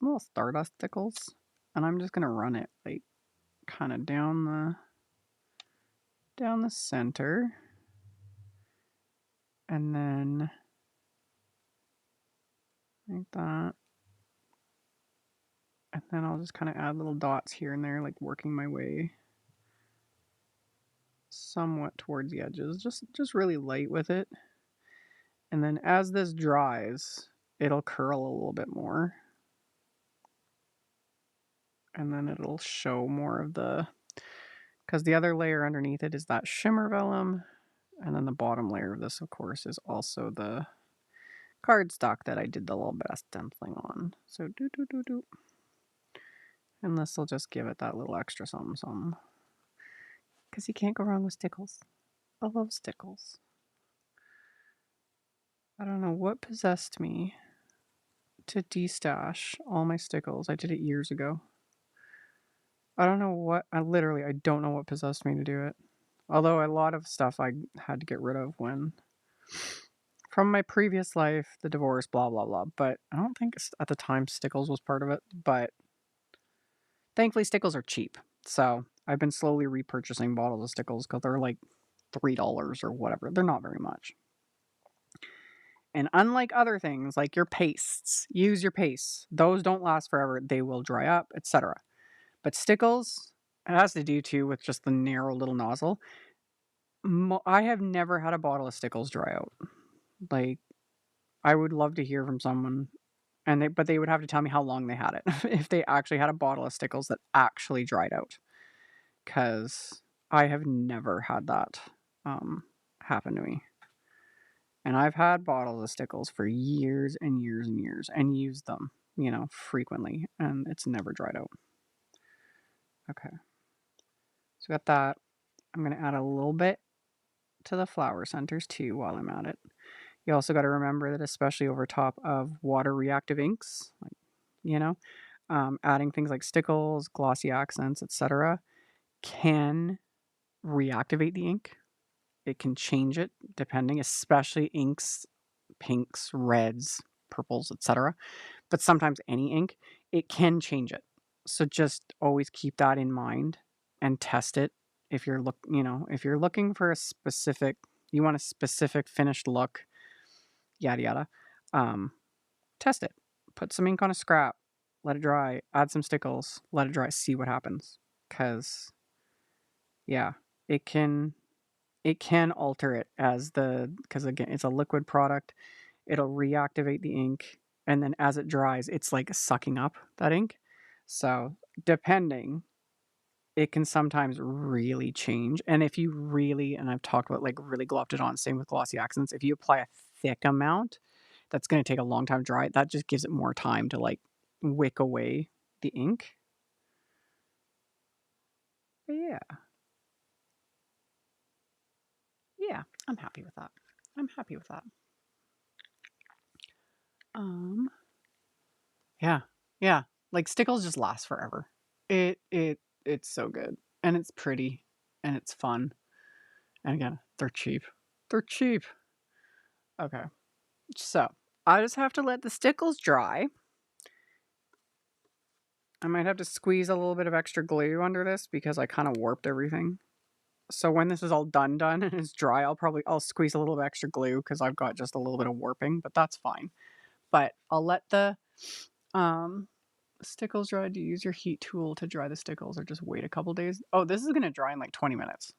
little Stardust Stickles, and I'm just gonna run it like kind of down the center, and then like that. And then I'll just kind of add little dots here and there, like working my way somewhat towards the edges, just really light with it. And then as this dries, it'll curl a little bit more. And then it'll show more of the, because the other layer underneath it is that Shimmer Vellum. And then the bottom layer of this, of course, is also the cardstock that I did the little bit of stenciling on. So do. And this will just give it that little extra something. Because you can't go wrong with Stickles. I love Stickles. I don't know what possessed me to destash all my Stickles. I did it years ago. I don't know what, I don't know what possessed me to do it. Although a lot of stuff I had to get rid of from my previous life, the divorce, blah, blah, blah. But I don't think at the time Stickles was part of it. But thankfully, Stickles are cheap. So I've been slowly repurchasing bottles of Stickles because they're like $3 or whatever. They're not very much. And unlike other things like your pastes, use your pastes. Those don't last forever. They will dry up, etc. But Stickles, it has to do too with just the narrow little nozzle. I have never had a bottle of Stickles dry out. Like, I would love to hear from someone, but they would have to tell me how long they had it if they actually had a bottle of Stickles that actually dried out. Because I have never had that happen to me. And I've had bottles of Stickles for years and years and years and used them, frequently, and it's never dried out. Okay. So we got that. I'm going to add a little bit to the flower centers too while I'm at it. You also got to remember that especially over top of water reactive inks, adding things like Stickles, glossy accents, etc., can reactivate the ink. It can change it depending, especially inks, pinks, reds, purples, etc. But sometimes any ink, it can change it. So just always keep that in mind and test it. If you're looking for you want a specific finished look, yada yada, test it. Put some ink on a scrap, let it dry, add some Stickles, let it dry, see what happens. Because, yeah, it can alter it because again, it's a liquid product. It'll reactivate the ink, and then as it dries, it's like sucking up that ink. So depending, it can sometimes really change. And if you really, and I've talked about like really glopped it on, same with glossy accents, if you apply a thick amount, that's going to take a long time to dry. That just gives it more time to like wick away the ink. But yeah, I'm happy with that. Yeah. Like Stickles just lasts forever. It's so good, and it's pretty, and it's fun, and again, they're cheap. Okay, so I just have to let the Stickles dry. I might have to squeeze a little bit of extra glue under this because I kind of warped everything. So when this is all done and it's dry, I'll squeeze a little bit extra glue because I've got just a little bit of warping, but that's fine. But I'll let the Stickles dry. Do you use your heat tool to dry the Stickles or just wait a couple days? Oh, this is gonna dry in like 20 minutes.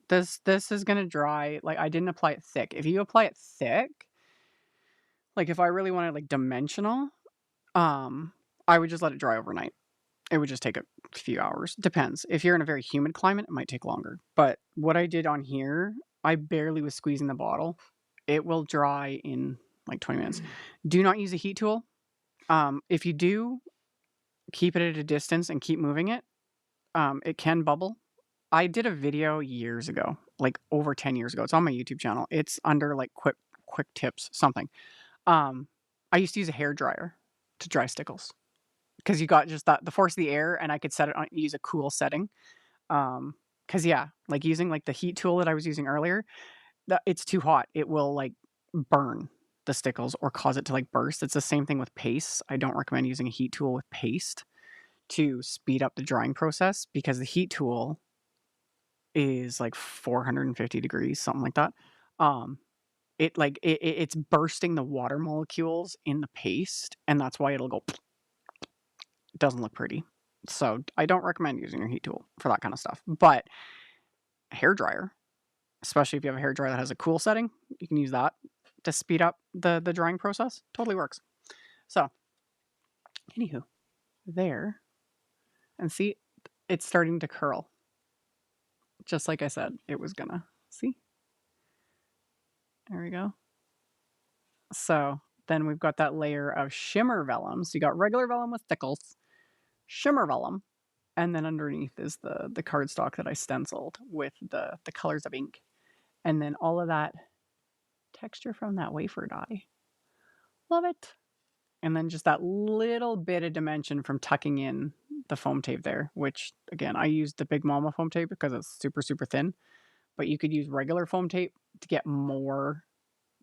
This is gonna dry, like I didn't apply it thick. If you apply it thick, like if I really wanted like dimensional, I would just let it dry overnight. It would just take a few hours. Depends. If you're in a very humid climate, it might take longer. But what I did on here, I barely was squeezing the bottle. It will dry in like 20 minutes. Do not use a heat tool. If you do, keep it at a distance and keep moving it. It can bubble. I did a video years ago, like over 10 years ago. It's on my YouTube channel. It's under like quick tips, something. I used to use a hair dryer to dry Stickles because you got just the force of the air, and I could use a cool setting. Because like using like the heat tool that I was using earlier, it's too hot. It will like burn the Stickles or cause it to like burst. It's the same thing with paste. I don't recommend using a heat tool with paste to speed up the drying process because the heat tool is like 450 degrees, something like that. it's bursting the water molecules in the paste, and that's why it'll go. It doesn't look pretty. So I don't recommend using your heat tool for that kind of stuff. But a hairdryer, especially if you have a hairdryer that has a cool setting, you can use that to speed up the drying process. Totally works. So, anywho, there. And see, it's starting to curl. Just like I said, it was gonna. See? There we go. So then we've got that layer of shimmer vellum. So you got regular vellum with Stickles, shimmer vellum, and then underneath is the cardstock that I stenciled with the colors of ink. And then all of that texture from that wafer die. Love it. And then just that little bit of dimension from tucking in the foam tape there, which again, I used the Big Mama foam tape because it's super, super thin. But you could use regular foam tape to get more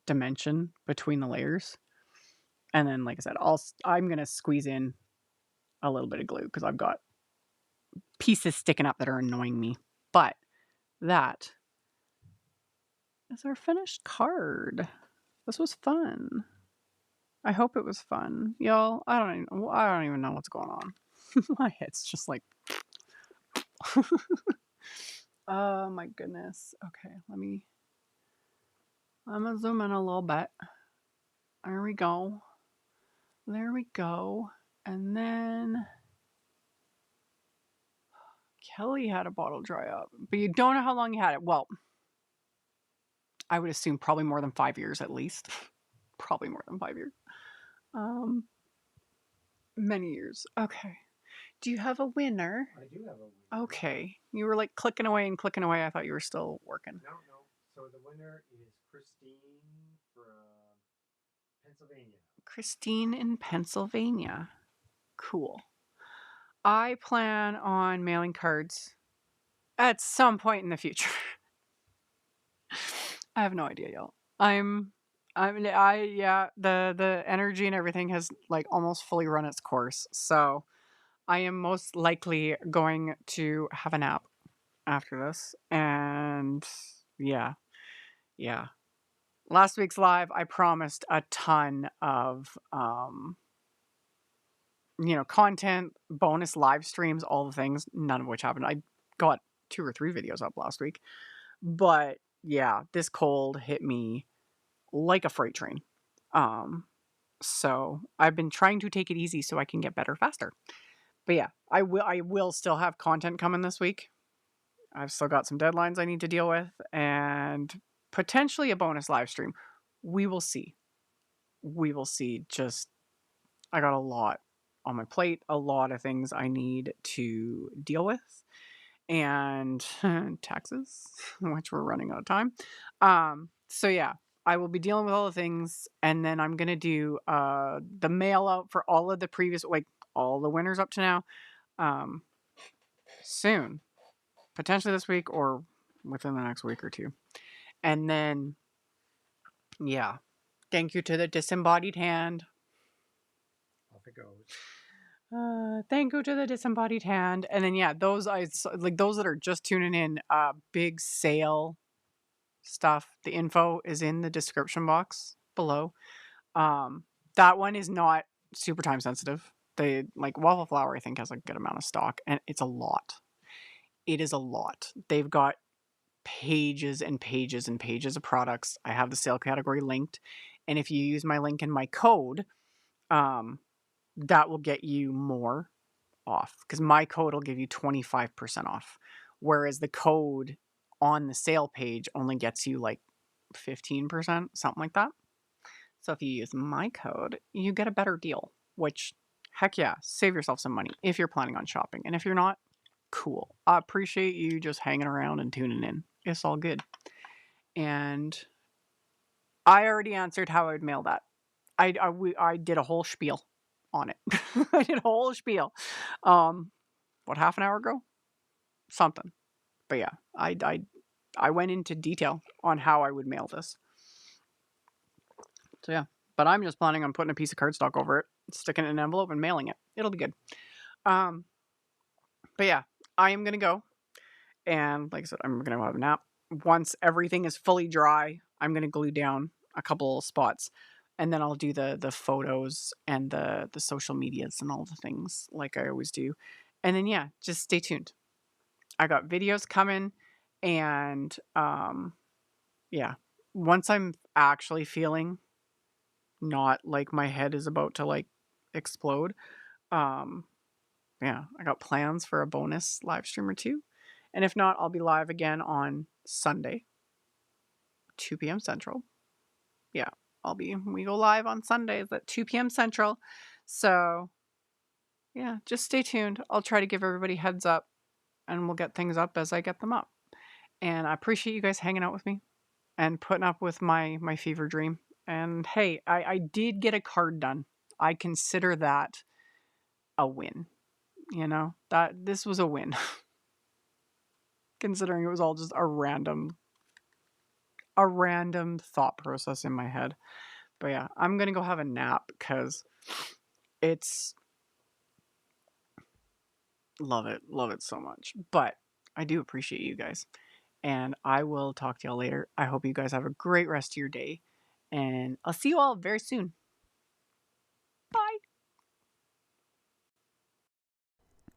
dimension between the layers. And then, like I said, I'm going to squeeze in a little bit of glue because I've got pieces sticking up that are annoying me. But that is our finished card. This was fun. I hope it was fun. Y'all, I don't even know what's going on. My head's just like... Oh my goodness. Okay, I'm gonna zoom in a little bit. There we go. There we go. And then Kelly had a bottle dry up, but you don't know how long you had it. Well, I would assume probably more than 5 years at least. Probably more than 5 years. Many years. Okay. Do you have a winner? I do have a winner. Okay. You were like clicking away and clicking away. I thought you were still working. No. So the winner is Christine from Pennsylvania. Christine in Pennsylvania. Cool. I plan on mailing cards at some point in the future. I have no idea, y'all. The energy and everything has like almost fully run its course. So I am most likely going to have a nap after this. And yeah. Last week's live, I promised a ton of content, bonus live streams, all the things, none of which happened. I got 2 or 3 videos up last week. But yeah, this cold hit me like a freight train. So I've been trying to take it easy so I can get better faster. But yeah, I will still have content coming this week. I've still got some deadlines I need to deal with and potentially a bonus live stream. We will see. Just I got a lot on my plate, a lot of things I need to deal with, and taxes, which we're running out of time. So yeah, I will be dealing with all the things, and then I'm gonna do the mail out for all of the previous, like all the winners up to now, soon, potentially this week or within the next week or 2, and then yeah, thank you to the disembodied hand. Off it goes. Thank you to the disembodied hand. And then yeah, those that are just tuning in, big sale stuff. The info is in the description box below. That one is not super time sensitive. They like Waffleflower, I think, has a good amount of stock, and it's a lot. It is a lot. They've got pages and pages and pages of products. I have the sale category linked, and if you use my link and my code, that will get you more off, because my code will give you 25% off, whereas the code on the sale page only gets you like 15%, something like that. So if you use my code, you get a better deal, which heck yeah, save yourself some money if you're planning on shopping. And if you're not, cool. I appreciate you just hanging around and tuning in. It's all good. And I already answered how I would mail that. I did a whole spiel on it. I did a whole spiel. What, half an hour ago? Something. But yeah, I went into detail on how I would mail this. So yeah, but I'm just planning on putting a piece of cardstock over it, sticking it in an envelope and mailing it. It'll be good. But yeah, I am gonna go, and like I said, I'm gonna have a nap. Once everything is fully dry, I'm gonna glue down a couple spots, and then I'll do the photos and the social medias and all the things like I always do. And then yeah, just stay tuned. I got videos coming, and yeah, once I'm actually feeling not like my head is about to like explode, um yeah, I got plans for a bonus live stream or two. And if not, I'll be live again on Sunday, 2 p.m. Central. Yeah, we go live on Sundays at 2 p.m. Central. So yeah, just stay tuned. I'll try to give everybody heads up, and we'll get things up as I get them up. And I appreciate you guys hanging out with me and putting up with my fever dream. And hey, I did get a card done. I consider that a win. You know, that this was a win. Considering it was all just a random thought process in my head. But yeah, I'm gonna go have a nap because it's love it so much. But I do appreciate you guys, and I will talk to y'all later. I hope you guys have a great rest of your day, and I'll see you all very soon. Bye.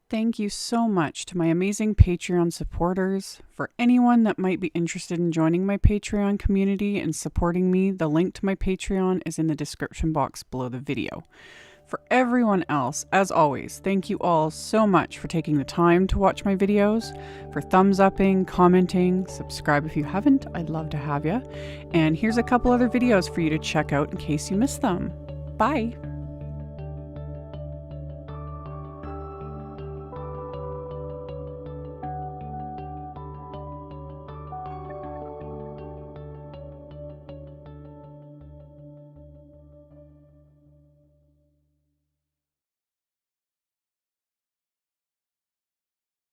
Thank you so much to my amazing Patreon supporters. For anyone that might be interested in joining my Patreon community and supporting me, the link to my Patreon is in the description box below the video. For everyone else, as always, thank you all so much for taking the time to watch my videos, for thumbs upping, commenting, subscribe if you haven't, I'd love to have you. And here's a couple other videos for you to check out in case you missed them. Bye!